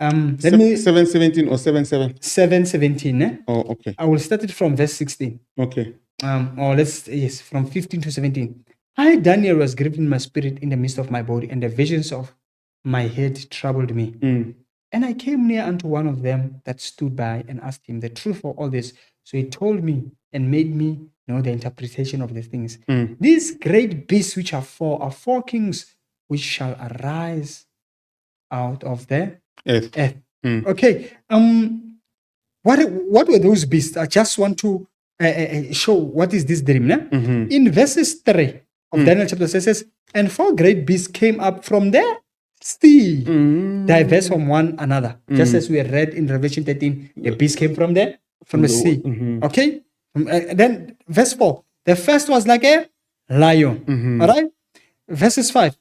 7:17 or 7:7? 7:17. Oh, okay. I will start it from verse 16. Okay. From 15 to 17. I, Daniel, was grieved in my spirit in the midst of my body, and the visions of my head troubled me. And I came near unto one of them that stood by and asked him the truth for all this. So he told me and made me know the interpretation of the things. These great beasts which are four kings which shall arise out of the earth. Okay. What were those beasts? I just want to show what is this dream. In verses 3 of Daniel chapter 6 says, and 4 great beasts came up from there. Sea, diverse from one another. Just as we read in Revelation 13, the beast came from the sea. Okay? Then verse 4, the first was like a lion. All right? Verses 5,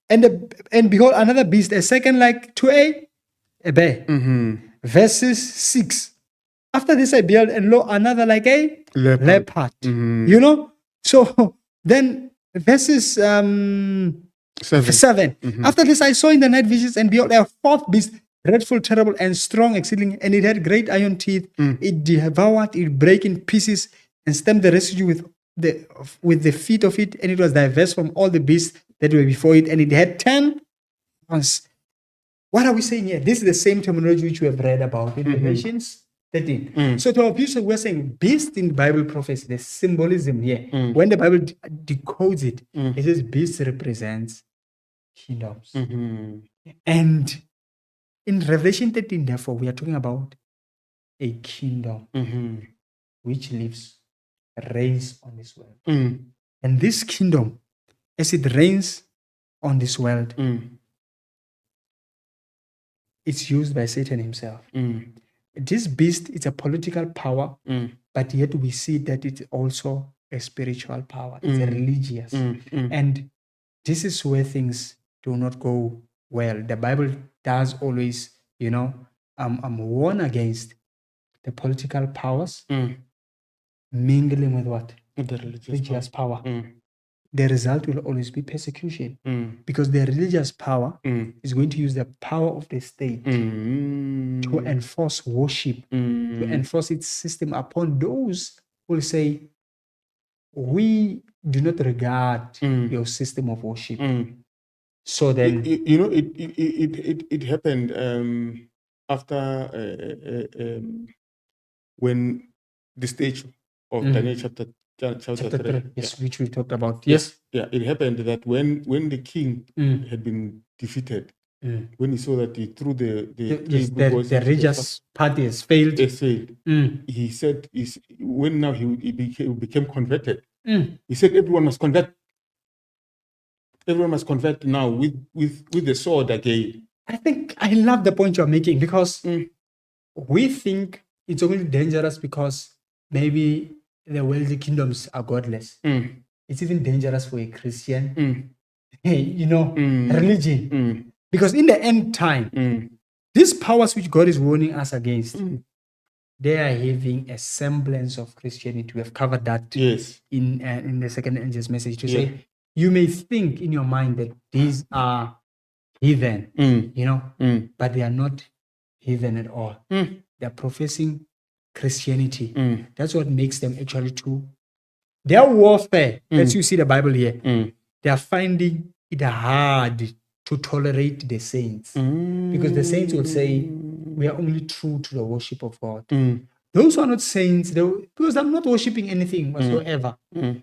and behold, another beast, a second like to a bear. Verses 6, after this I beheld, and lo, another like a leopard. So then verses 7. After this I saw in the night visions, and behold, a 4th beast, dreadful, terrible, and strong exceedingly, and it had great iron teeth. It devoured, it brake in pieces, and stamped the residue with the feet of it, and it was diverse from all the beasts that were before it, and it had 10 horns. What are we saying here? This is the same terminology which we have read about in Revelations 13. So to our viewers, we're saying beast in Bible prophecy, the symbolism here. When the Bible decodes it, it says beast represents kingdoms. And in Revelation 13, therefore, we are talking about a kingdom which reigns on this world. And this kingdom, as it reigns on this world, it's used by Satan himself. This beast is a political power, but yet we see that it's also a spiritual power. It's a religious. And this is where things do not go well. The Bible does always, warn against the political powers mingling with what? The religious power. The result will always be persecution, because the religious power is going to use the power of the state to enforce worship, to enforce its system upon those who will say, we do not regard your system of worship. So then, it happened after when the stage of Daniel chapter 3. Yes, which we talked about. Yes. Yeah, it happened that when the king had been defeated, when he saw that he threw the religious party has failed. He said, when now he became converted, he said everyone must convert. Everyone must convert now with the sword again. I think I love the point you're making, because we think it's only dangerous because maybe the wealthy kingdoms are godless. It's even dangerous for a Christian, religion. Because in the end time, these powers which God is warning us against, they are having a semblance of Christianity. We have covered that in the second angel's message to say, you may think in your mind that these are heathen, but they are not heathen at all. They are professing Christianity. That's what makes them actually true. Their warfare, as you see the Bible here, they are finding it hard to tolerate the saints. Because the saints will say, we are only true to the worship of God. Those who are not saints, because I'm not worshiping anything whatsoever,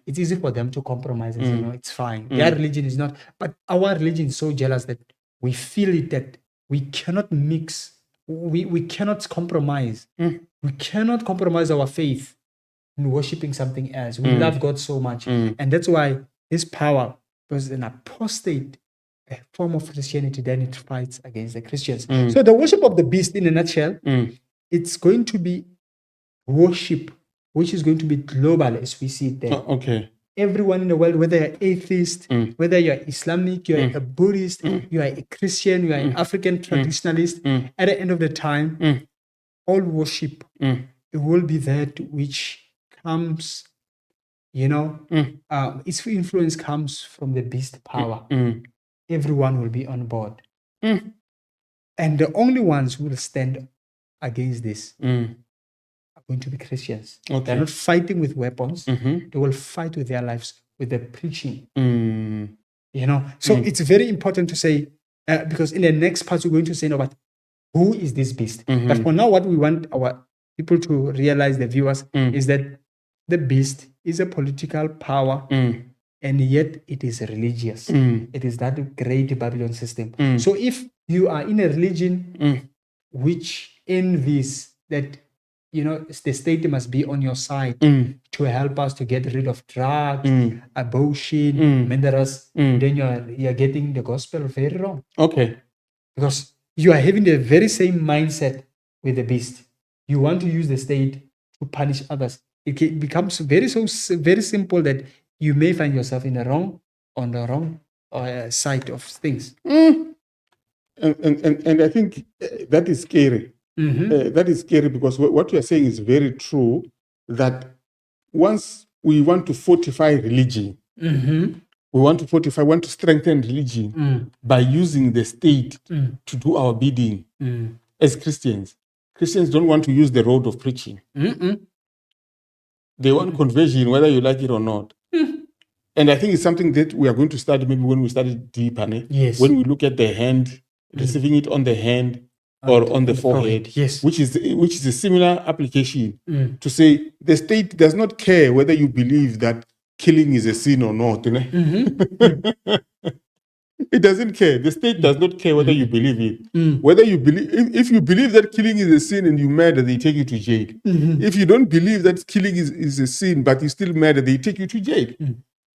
it's easy for them to compromise and say, no, it's fine. Their religion is not. But our religion is so jealous that we feel it that we cannot mix, we cannot compromise. We cannot compromise our faith in worshiping something else. We love God so much. And that's why this power was an apostate a form of Christianity, then it fights against the Christians. So the worship of the beast, in a nutshell, it's going to be worship, which is going to be global as we see it there. Okay. Everyone in the world, whether you're atheist, whether you're Islamic, you're a Buddhist, you are a Christian, you are an African traditionalist, at the end of the time, all worship, it will be that which comes, its influence comes from the beast power. Everyone will be on board. And the only ones who will stand against this are going to be Christians. Okay. They're not fighting with weapons. They will fight with their lives, with the preaching. So it's very important to say, because in the next part, we're going to say, no, but who is this beast? But for now, what we want our people to realize, the viewers, is that the beast is a political power, and yet it is religious. It is that great Babylon system. So if you are in a religion which envies that, the state must be on your side to help us to get rid of drugs, abortion, murderers, then you're getting the gospel very wrong. Okay. Because you are having the very same mindset with the beast. You want to use the state to punish others. It becomes very simple that you may find yourself on the wrong side of things. And I think that is scary. That is scary because what you are saying is very true, that once we want to fortify religion, we want to strengthen religion by using the state to do our bidding as Christians. Christians don't want to use the road of preaching. They want conversion, whether you like it or not. And I think it's something that we are going to study maybe when we study deeper. Yes. When we look at the hand, receiving it on the hand or on the forehead, yes, which is a similar application to say the state does not care whether you believe that killing is a sin or not. It doesn't care. The state does not care whether you believe it. Whether you believe, if you believe that killing is a sin and you murder, they take you to jail. If you don't believe that killing is a sin, but you still murder, they take you to jail.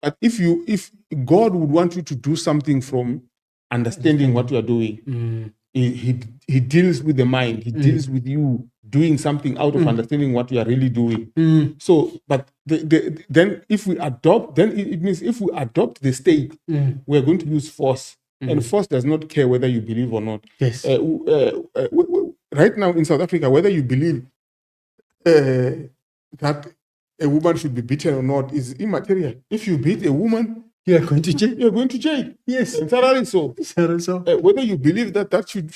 But if God would want you to do something from understanding what you are doing, he deals with the mind. He deals with you doing something out of understanding what you are really doing. So, but then if we adopt, then it means if we adopt the state, we are going to use force. And force does not care whether you believe or not. Yes. Right now in South Africa, whether you believe that a woman should be beaten or not is immaterial. If you beat a woman, you are going to jail. You're going to jail. Yes. So whether you believe that should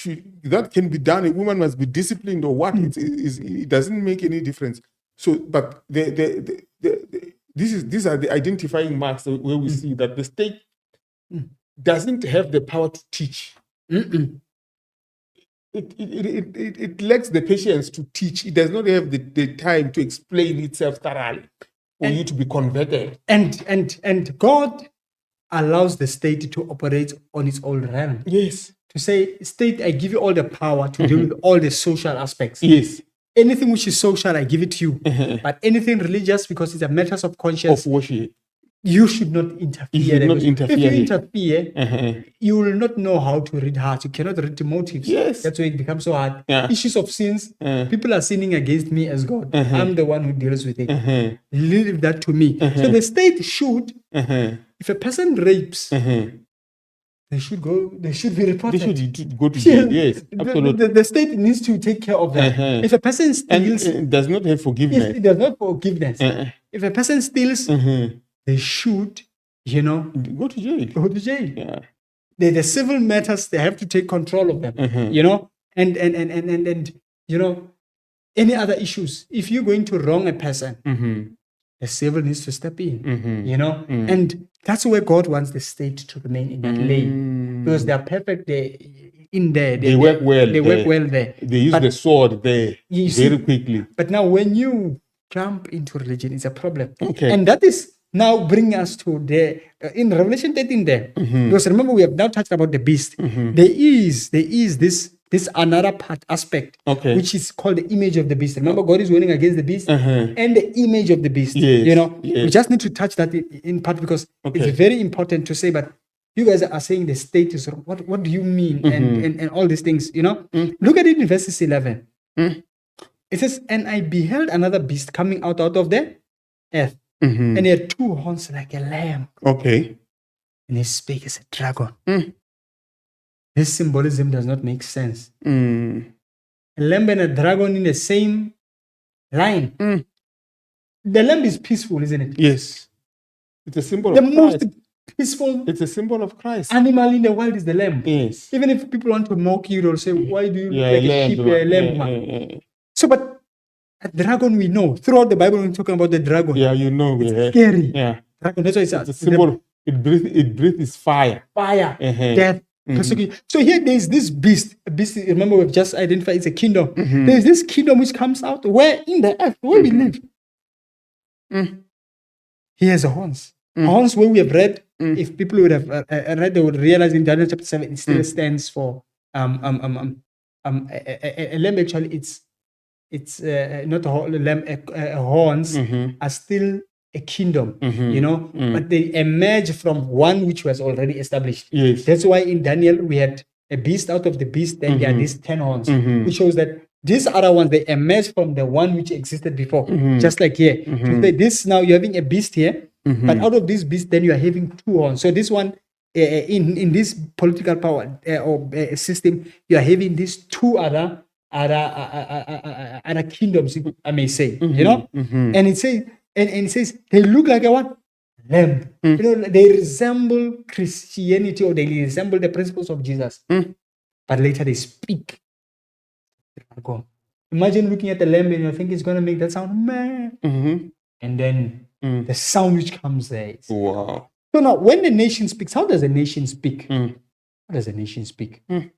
that can be done, a woman must be disciplined or what, it doesn't make any difference. So, but these are the identifying marks where we see that the state doesn't have the power to teach. It lacks the patience to teach. It does not have the time to explain itself thoroughly for you to be converted. And God allows the state to operate on its own realm. Yes. To say, state, I give you all the power to deal with all the social aspects. Yes. Anything which is social, I give it to you. But anything religious, because it's a matter of conscience, of worship, you should not interfere. You should not interfere. If you interfere, you will not know how to read hearts. You cannot read the motives. Yes. That's why it becomes so hard. Yeah. Issues of sins, people are sinning against me as God. I'm the one who deals with it. Leave that to me. So the state should, if a person rapes, they should be reported. They should go to jail. Yes, absolutely. The state needs to take care of that. If a person steals, and it does not have forgiveness. It does not forgiveness. If a person steals, they should, go to jail. Go to jail. Yeah. The civil matters, they have to take control of them. And any other issues. If you're going to wrong a person, the civil needs to step in. And That's where God wants the state to remain in that lane, because they are perfect. They work well. They work well there. They use the sword there very quickly. But now, when you jump into religion, it's a problem. Okay. And that is now bringing us to the in Revelation 13 there. Because remember, we have now touched about the beast. There is this another aspect, which is called the image of the beast. Remember, God is warning against the beast and the image of the beast. Yes. We just need to touch that in part, because it's very important to say. But you guys are saying the state is wrong. What do you mean? And all these things, Look at it in verses 11. It says, and I beheld another beast coming out of the earth. And he had 2 horns like a lamb. Okay. And he spake as a dragon. This symbolism does not make sense. A lamb and a dragon in the same line. The lamb is peaceful, isn't it? Yes. It's a symbol The of most Christ. peaceful It's a symbol of Christ. animal in the world is the lamb. Yes. Even if people want to mock you, they'll say, why do you look Yeah, like a sheep? You're a lamb. So, but a dragon, we know. Throughout the Bible, when we're talking about the dragon. Yeah, you know. It's scary. Yeah. Dragon, that's why it's a symbol. It breathes fire. Fire, death, persecution. So here there is this beast. A beast, remember, we've just identified it's a kingdom. There is this kingdom which comes out where in the earth, where we live. He has horns. Horns, where we have read, if people would have read, they would realize in Daniel chapter 7, it still stands for a lamb. Actually, it's not a lamb. Horns are still a kingdom, but they emerge from one which was already established. Yes. That's why in Daniel we had a beast out of the beast, then there are these 10 horns, which shows that these other ones, they emerge from the one which existed before, just like here. So this now you're having a beast here, but out of this beast, then you are having 2 horns. So this one, in this political power or system, you are having these 2 other kingdoms, I may say, and it says, and it says they look like a what? Lamb. They resemble Christianity, or they resemble the principles of Jesus, but later they speak. Imagine looking at the lamb and you think it's going to make that sound, man. And then the sound which comes there. Wow. So now, when the nation speaks, how does a nation speak? How does a nation speak? A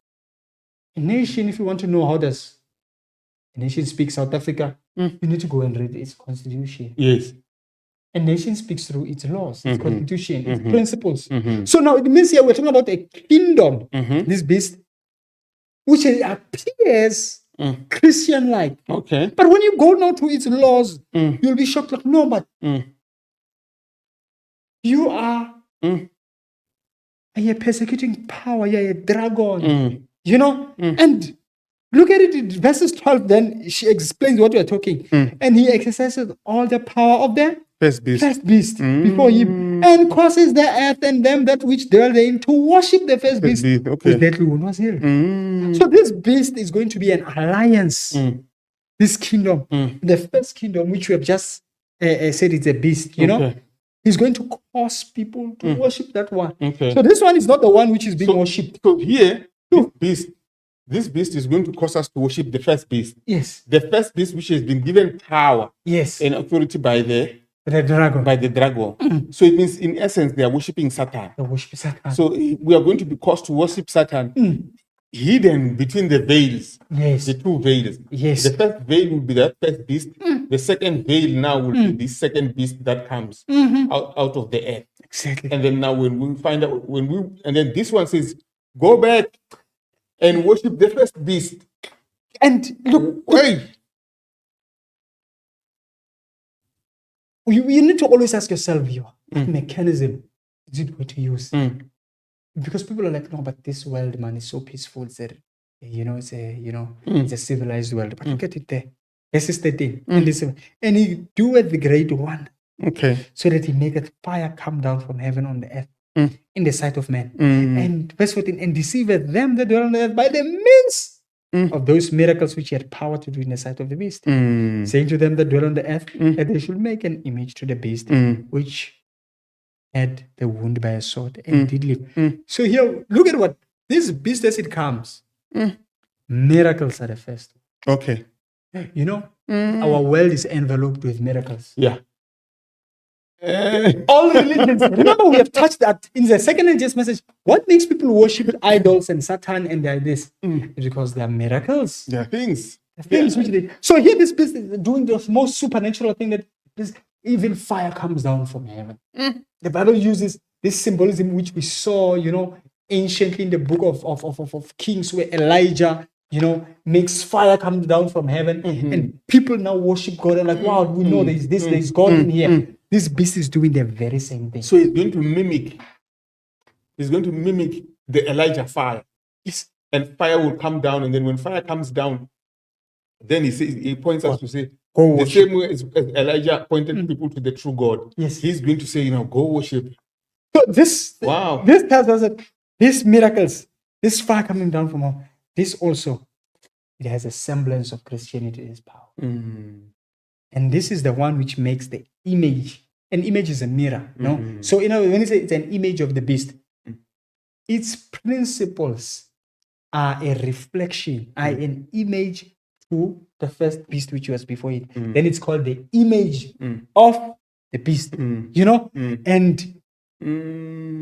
nation, if you want to know how does a nation speak, South Africa, you need to go and read its constitution. Yes. A nation speaks through its laws, its constitution, its principles. So now it means here we're talking about a kingdom, this beast, which appears Christian-like. Okay. But when you go now to its laws, you'll be shocked. Like, no, but you are a persecuting power. You're a dragon. And look at it in verses 12. Then she explains what we are talking. And he exercises all the power of the first beast before him, and causes the earth and them that which dwell therein to worship the first beast, whose deadly wound was healed. So this beast is going to be an alliance. This kingdom, the first kingdom, which we have just said it's a beast, he's going to cause people to worship that one. So this one is not the one which is being worshipped. So here, this beast is going to cause us to worship the first beast. Yes. The first beast which has been given power and authority by the dragon. So it means, in essence, they are worshiping Satan. They worship Satan. So we are going to be caused to worship Satan, hidden between the veils. Yes. The 2 veils. Yes. The first veil will be that first beast. The second veil now will be the second beast that comes out of the earth. Exactly. And then now when we find out, and then this one says, go back and worship the first beast. And look, you need to always ask yourself, what mechanism is it going to use? Because people are like, no, but this world, man, is so peaceful. It's a, it's a civilized world. But look at it there. Verses 13. And he doeth the great one. Okay. So that he maketh fire come down from heaven on the earth in the sight of men. And verse 14, and deceiveth them that dwell on the earth by the means of those miracles which he had power to do in the sight of the beast, saying to them that dwell on the earth that they should make an image to the beast, which had the wound by a sword and did live. So here, look at what this beast, as it comes, miracles are the first. Okay. Our world is enveloped with miracles. Yeah. All religions. Remember, we have touched that in the second angels message. What makes people worship idols and Satan and this? It's because they are miracles. There are things. Things which they. So here, this business is doing the most supernatural thing that this even fire comes down from heaven. The Bible uses this symbolism which we saw, anciently in the book of Kings, where Elijah, makes fire come down from heaven, and people now worship God and like, wow, we know there's this, there's God in here. This beast is doing the very same thing. So it's going to mimic the Elijah fire. Yes. And fire will come down, and then when fire comes down, then he points us to say, go the worship. same way as Elijah pointed people to the true God. Yes. He's going to say, go worship. So this tells us that these miracles, this fire coming down from heaven, this also, it has a semblance of Christianity in its power. And this is the one which makes the image. An image is a mirror, no? So, when you say it's an image of the beast, its principles are a reflection, are an image to the first beast which was before it. Then it's called the image of the beast, and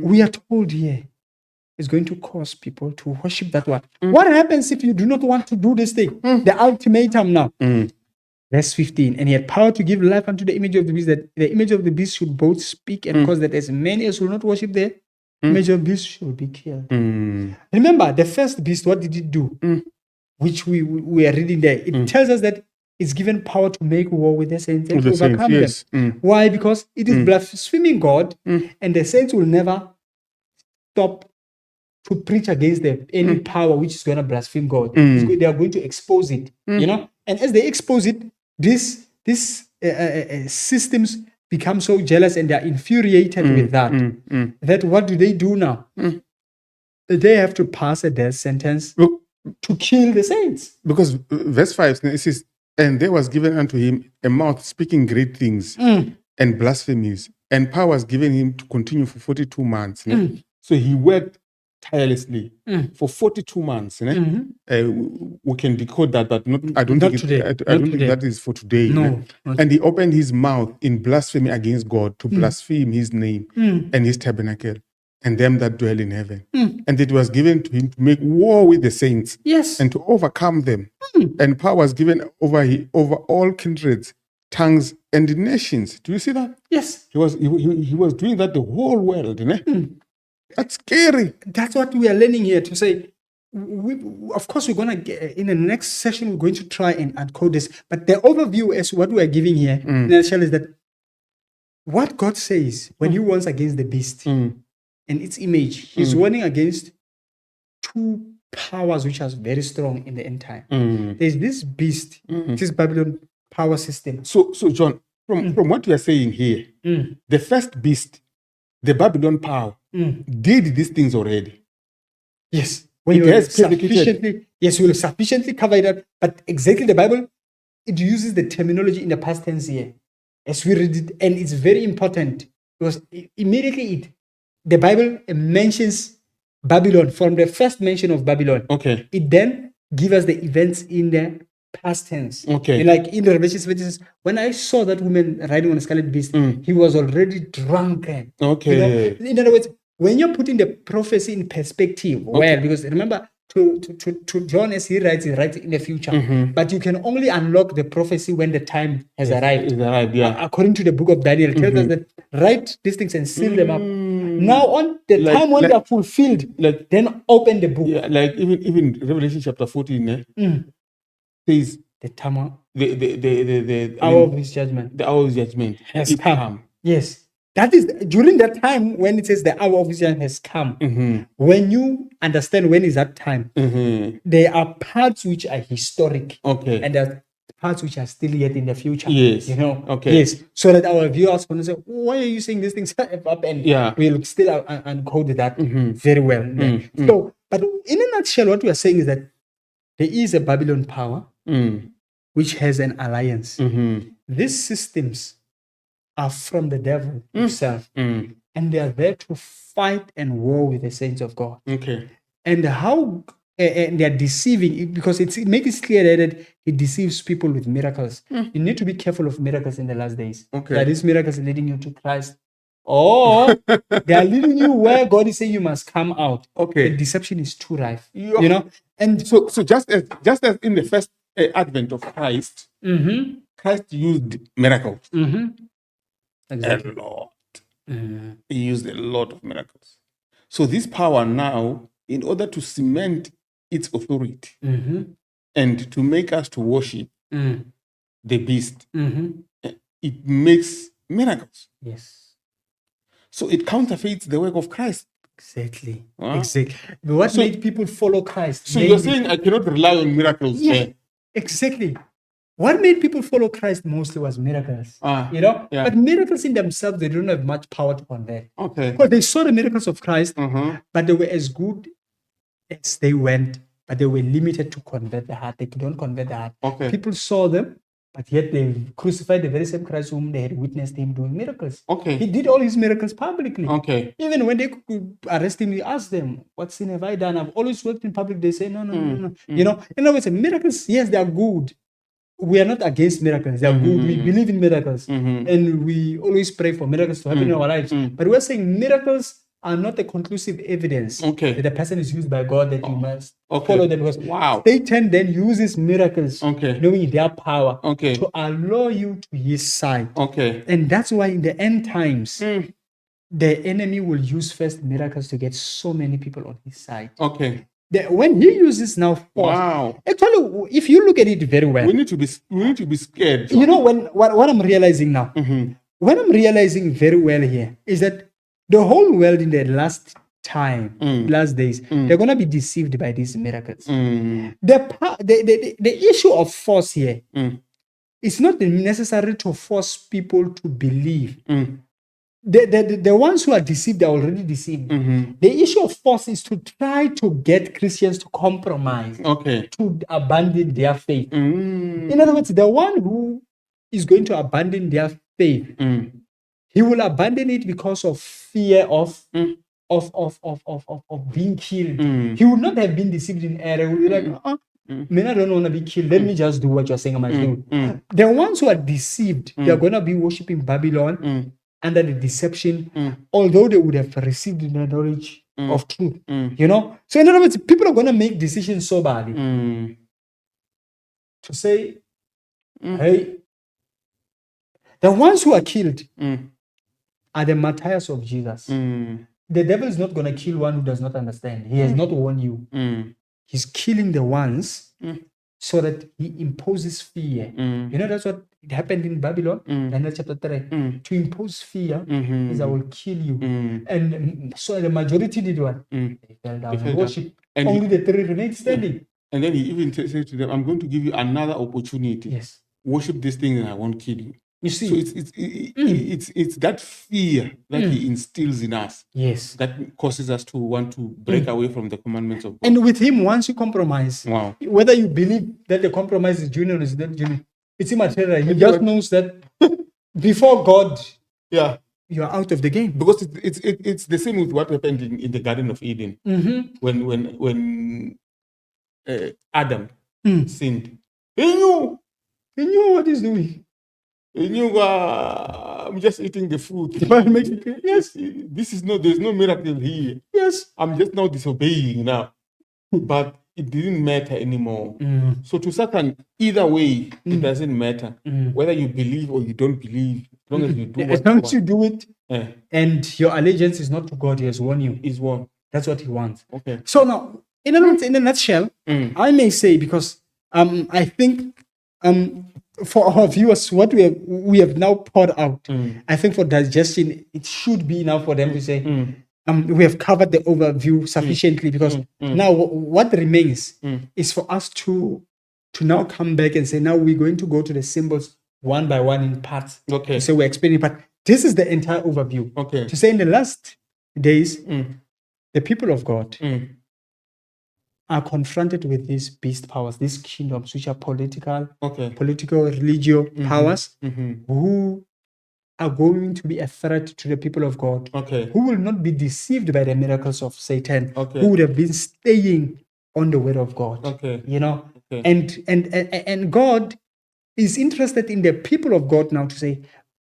we are told here it's going to cause people to worship that one. What happens if you do not want to do this thing? The ultimatum now. Verse 15, and he had power to give life unto the image of the beast, that the image of the beast should both speak and cause that as many as will not worship the image of the beast should be killed. Remember, the first beast, what did it do? Which we are reading there. It tells us that it's given power to make war with the saints and to overcome them. Why? Because it is blaspheming God, and the saints will never stop to preach against any power which is going to blaspheme God. They are going to expose it, and as they expose it, these systems become so jealous and they are infuriated with that. That what do they do now? They have to pass a death sentence to kill the saints. Because verse 5, it says, and there was given unto him a mouth speaking great things and blasphemies, and power was given him to continue for 42 months. So he worked tirelessly for 42 months. We can decode that, but I don't think that is for today. No. And he opened his mouth in blasphemy against God, to blaspheme his name and his tabernacle and them that dwell in heaven. And it was given to him to make war with the saints, and to overcome them. And power was given over all kindreds, tongues, and nations. Do you see that? Yes. He was doing that the whole world. That's scary. That's what we are learning here to say. Of course, we're going to get, in the next session, we're going to try and uncode this. But the overview as what we are giving here in a nutshell is that what God says when he warns against the beast and its image, he's warning against two powers which are very strong in the end time. There's this beast, this Babylon power system. So John, from what you are saying here, the first beast, the Babylon power, did these things already. Yes. When you have sufficiently, we will sufficiently cover it up. But exactly the Bible, it uses the terminology in the past tense here. As we read it, and it's very important because immediately the Bible mentions Babylon from the first mention of Babylon. Okay. It then gives us the events in the past tense. Okay. And like in the Revelation, when I saw that woman riding on a scarlet beast, he was already drunken. Okay. In other words, when you're putting the prophecy in perspective, well, because remember, to John, as he writes in the future, but you can only unlock the prophecy when the time has arrived. According to the book of Daniel, it tells us that write these things and seal them up. Now, on the time when they are fulfilled, then open the book. Yeah, like even Revelation chapter 14 says the time, the hour of his judgment. The hour of his judgment has come. Yes. That is during that time when it says the hour of his judgment has come. When you understand when is that time, there are parts which are historic. Okay. And there are parts which are still yet in the future. Yes. Okay. Yes. So that our viewers can say, why are you saying these things up? And we'll still uncode that very well. So, but in a nutshell, what we are saying is that there is a Babylon power which has an alliance. These systems are from the devil himself, and they are there to fight and war with the saints of God. Okay. And how and they're deceiving, because it makes it clear that he deceives people with miracles. You need to be careful of miracles in the last days. Okay. Are these miracles leading you to Christ? Or they are leading you where God is saying you must come out. Okay. The deception is too rife. Yeah. You know? And So just as in the first advent of Christ, Christ used miracles exactly. a lot. He used a lot of miracles. So this power now, in order to cement its authority and to make us to worship the beast, it makes miracles. Yes. So it counterfeits the work of Christ. Exactly. Huh? Exactly. But what made people follow Christ? So you're saying I cannot rely on miracles? Yeah, exactly. What made people follow Christ mostly was miracles. You know? Yeah. But miracles in themselves, they don't have much power to convert. Okay. Because they saw the miracles of Christ, but they were as good as they went, but they were limited to convert the heart. They couldn't convert the heart. Okay. People saw them, but yet they crucified the very same Christ whom they had witnessed him doing miracles. Okay. He did all his miracles publicly. Okay. Even when they could arrest him, he asked them, "What sin have I done?" I've always worked in public. They say, no. You know, in other words, miracles, yes, they are good. We are not against miracles. They are good. We believe in miracles. And we always pray for miracles to happen in our lives. But we're saying miracles are not a conclusive evidence that the person is used by God, that you must follow them. Because Satan then uses miracles, knowing their power, to allow you to his side. And that's why in the end times, the enemy will use first miracles to get so many people on his side. When he uses now force, actually, if you look at it very well, we need to be scared. You know, what I'm realizing now, what I'm realizing very well here is that the whole world in the last days, they're gonna be deceived by these miracles. The issue of force here is not necessary to force people to believe. The ones who are deceived are already deceived. The issue of force is to try to get Christians to compromise, to abandon their faith. In other words, the one who is going to abandon their faith, he will abandon it because of fear of being killed. He would not have been deceived in error. He would be like, man, I don't want to be killed. Let me just do what you're saying I must do. The ones who are deceived, they're going to be worshiping Babylon under the deception, although they would have received the knowledge of truth. You know? So in other words, people are going to make decisions soberly to say, hey, the ones who are killed are the martyrs of Jesus. The devil is not going to kill one who does not understand. He has not warned you. He's killing the ones so that he imposes fear. You know, that's what it happened in Babylon, Daniel chapter 3. To impose fear is I will kill you. And so the majority did what? They fell down and worship. And only the 3 remained standing. And then he even said to them, I'm going to give you another opportunity. Yes. Worship this thing and I won't kill you. You see, so it's that fear that he instills in us, that causes us to want to break away from the commandments of God. And with him, once you compromise, whether you believe that the compromise is genuine or is not genuine, it's immaterial. He just knows that before God, you are out of the game. Because it's the same with what happened in the Garden of Eden when Adam sinned. He knew what he's doing. He knew I'm just eating the fruit. Yes. There's no miracle here. Yes. I'm just now disobeying now. But it didn't matter anymore. So to Satan, either way, it doesn't matter. Whether you believe or you don't believe, as long as you do as long as you do it, and your allegiance is not to God, he has won you. He's won. That's what he wants. Okay. So now, in a nutshell, I may say, because I think for our viewers, what we have now poured out, I think for digestion, it should be enough for them to say, we have covered the overview sufficiently, because now what remains is for us to now come back and say, now we're going to go to the symbols one by one in parts. Okay. So we're explaining part. This is the entire overview. Okay. To say in the last days, the people of God are confronted with these beast powers, these kingdoms, which are political, religious powers, who are going to be a threat to the people of God, who will not be deceived by the miracles of Satan, who would have been staying on the word of God. Okay. You know, Okay. and God is interested in the people of God now to say,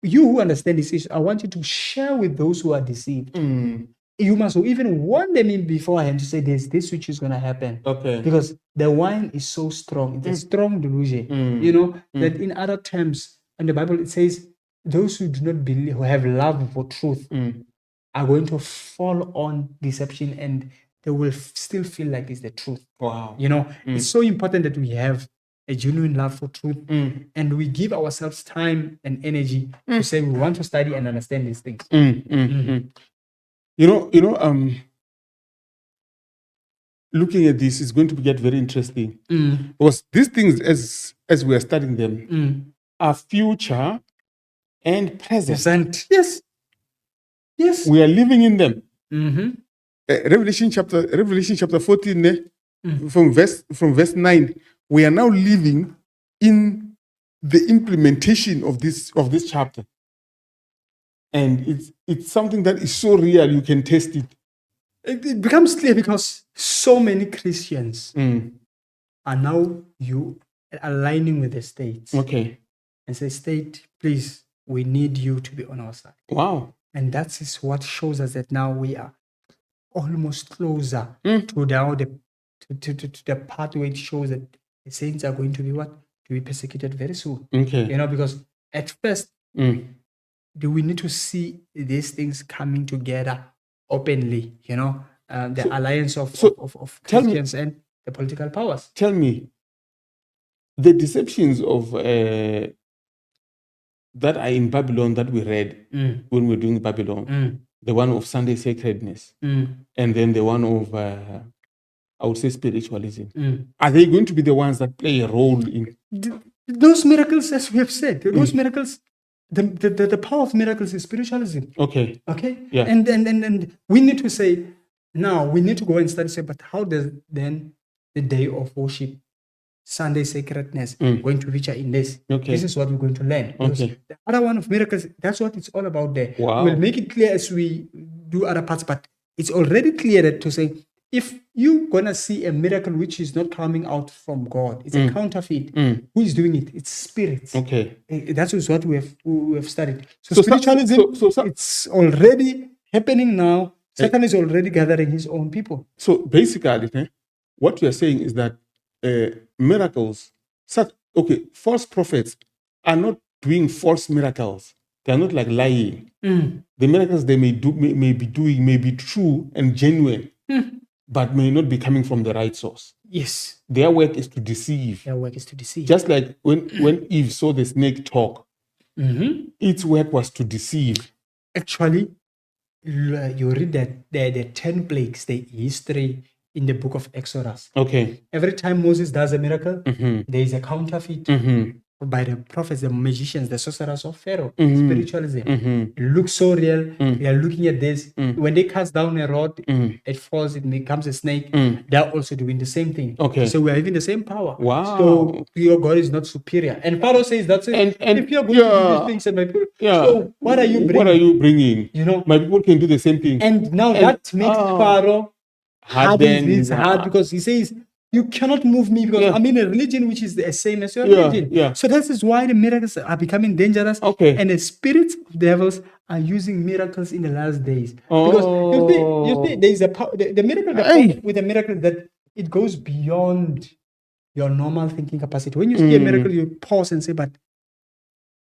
you who understand this issue, I want you to share with those who are deceived. You must even warn them in beforehand to say there's this which is going to happen. Okay. Because the wine is so strong. It's a strong delusion. You know, that in other terms, in the Bible, it says, those who do not believe, who have love for truth, are going to fall on deception and they will still feel like it's the truth. Wow. You know, it's so important that we have a genuine love for truth and we give ourselves time and energy to say we want to study and understand these things. Looking at this is going to get very interesting because these things, as we are studying them, are future and present. Yes. We are living in them. Revelation chapter 14, from verse 9, we are now living in the implementation of this chapter, and it's something that is so real you can test it. It becomes clear because so many Christians are now aligning with the state. Okay. And say, state, please, we need you to be on our side. Wow. And that is what shows us that now we are almost closer to now to the part where it shows that the saints are going to be what? To be persecuted very soon. Okay. You know, because at first, do we need to see these things coming together openly, you know, the alliance of Christians and the political powers. Tell me, the deceptions of that are in Babylon that we read when we were doing Babylon, the one of Sunday sacredness, and then the one of, I would say, spiritualism. Are they going to be the ones that play a role in those miracles, as we have said? Those miracles, the power of miracles is spiritualism. Okay. Yeah. And we need to say, now we need to go and study, say, but how does then the day of worship, Sunday sacredness, going to feature in this? Okay. This is what we're going to learn. Okay. The other one of miracles, that's what it's all about there. Wow. We'll make it clear as we do other parts, but it's already clear that to say, if you're going to see a miracle which is not coming out from God, it's a counterfeit. Who is doing it? It's spirits. Okay. That's what we have studied. So spiritualism, it's already happening now. Satan is already gathering his own people. So basically, what you are saying is that miracles, false prophets are not doing false miracles. They are not like lying. The miracles they may be doing may be true and genuine, but may not be coming from the right source. Yes. Their work is to deceive. Just like when Eve saw the snake talk, its work was to deceive. Actually, you read that the 10 plagues, the history in the book of Exodus. Okay. Every time Moses does a miracle, there is a counterfeit by the prophets, the magicians, the sorcerers of Pharaoh. Spiritualism. It looks so real. They are looking at this. When they cast down a rod, it falls, it becomes a snake. They're also doing the same thing. Okay. So we are having the same power. Wow. So your God is not superior. And Pharaoh says that's it. And if you're going to do these things and my people, so what are you bringing? What are you bringing? You know, my people can do the same thing. And now that makes Pharaoh hard because he says, you cannot move me because I'm in a religion which is the same as your religion. Yeah. So this is why the miracles are becoming dangerous. Okay. And the spirits of devils are using miracles in the last days. Because you see there is a power, the miracle with a miracle that it goes beyond your normal thinking capacity. When you see a miracle, you pause and say, but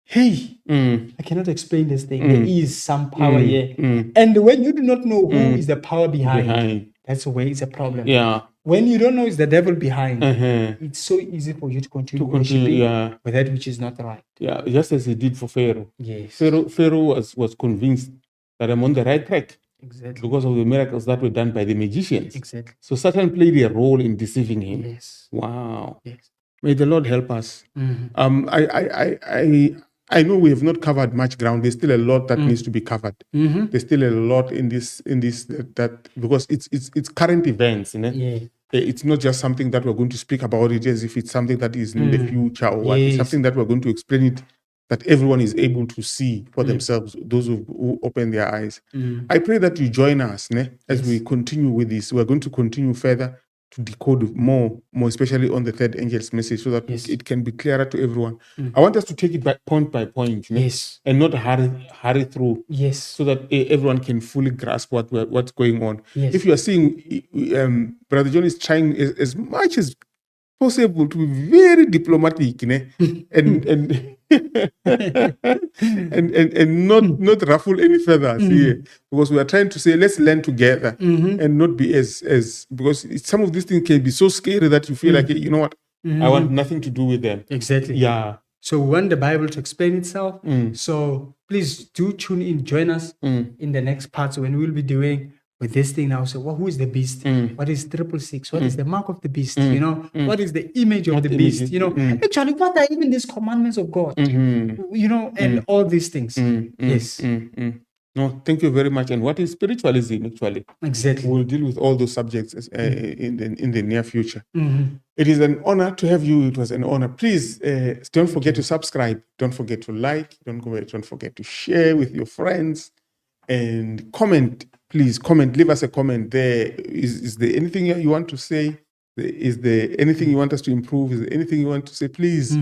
hey, I cannot explain this thing. There is some power here. And when you do not know who is the power behind, that's where it's a problem. Yeah. When you don't know it's the devil behind, it's so easy for you to continue worshiping with that which is not right. Yeah, just as he did for Pharaoh. Yes. Pharaoh was convinced that I'm on the right track. Exactly. Because of the miracles that were done by the magicians. Exactly. So Satan played a role in deceiving him. Yes. Wow. Yes. May the Lord help us. I know we have not covered much ground. There's still a lot that needs to be covered. There's still a lot in this that because it's current events, you know? Yeah. It's not just something that we're going to speak about it as if it's something that is in the future or what. It's something that we're going to explain it that everyone is able to see for themselves, those who open their eyes. I pray that you join us as we continue with this. We're going to continue further. to decode more especially on the third angel's message, so that Yes. it can be clearer to everyone. I want us to take it by point, Yes. and not hurry through, Yes. so that everyone can fully grasp what's going on. Yes. If you are seeing, Brother John is trying as much as possible to be very diplomatic, and and not ruffle any feathers here, because we are trying to say let's learn together, and not be as because some of these things can be so scary that you feel like, you know what, I want nothing to do with them. Exactly. Yeah. So we want the Bible to explain itself. So please do tune in, join us in the next parts when we'll be doing with this thing now. So who is the beast? What is 666? What is the mark of the beast? What is the image of the beast? Actually, what are even these commandments of God? And all these things. Yes. No, thank you very much. And what is spiritualism, actually? Exactly. We'll deal with all those subjects in the near future. It is an honor to have you. It was an honor. Please don't forget to subscribe. Don't forget to like. Don't forget to share with your friends. And comment. Please comment. Leave us a comment there. Is there anything you want to say? Is there anything you want us to improve? Is there anything you want to say? Please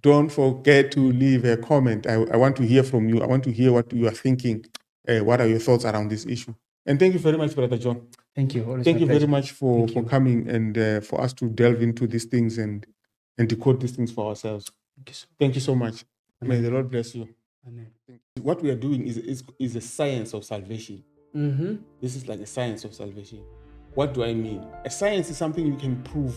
don't forget to leave a comment. I want to hear from you. I want to hear what you are thinking. What are your thoughts around this issue? And thank you very much, Brother John. Thank you. Always Thank my you very pleasure. much for coming and for us to delve into these things and decode these things for ourselves. Thank you so much. May the Lord bless you. Amen. What we are doing is a science of salvation. This is like a science of salvation. What do I mean? A science is something you can prove.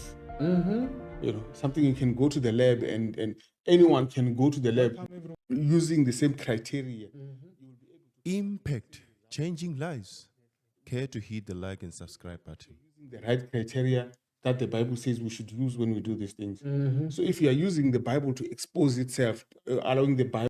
Something you can go to the lab and anyone can go to the lab using the same criteria. Impact, changing lives. Care to hit the like and subscribe button. Using the right criteria that the Bible says we should use when we do these things. So if you are using the Bible to expose itself, allowing the Bible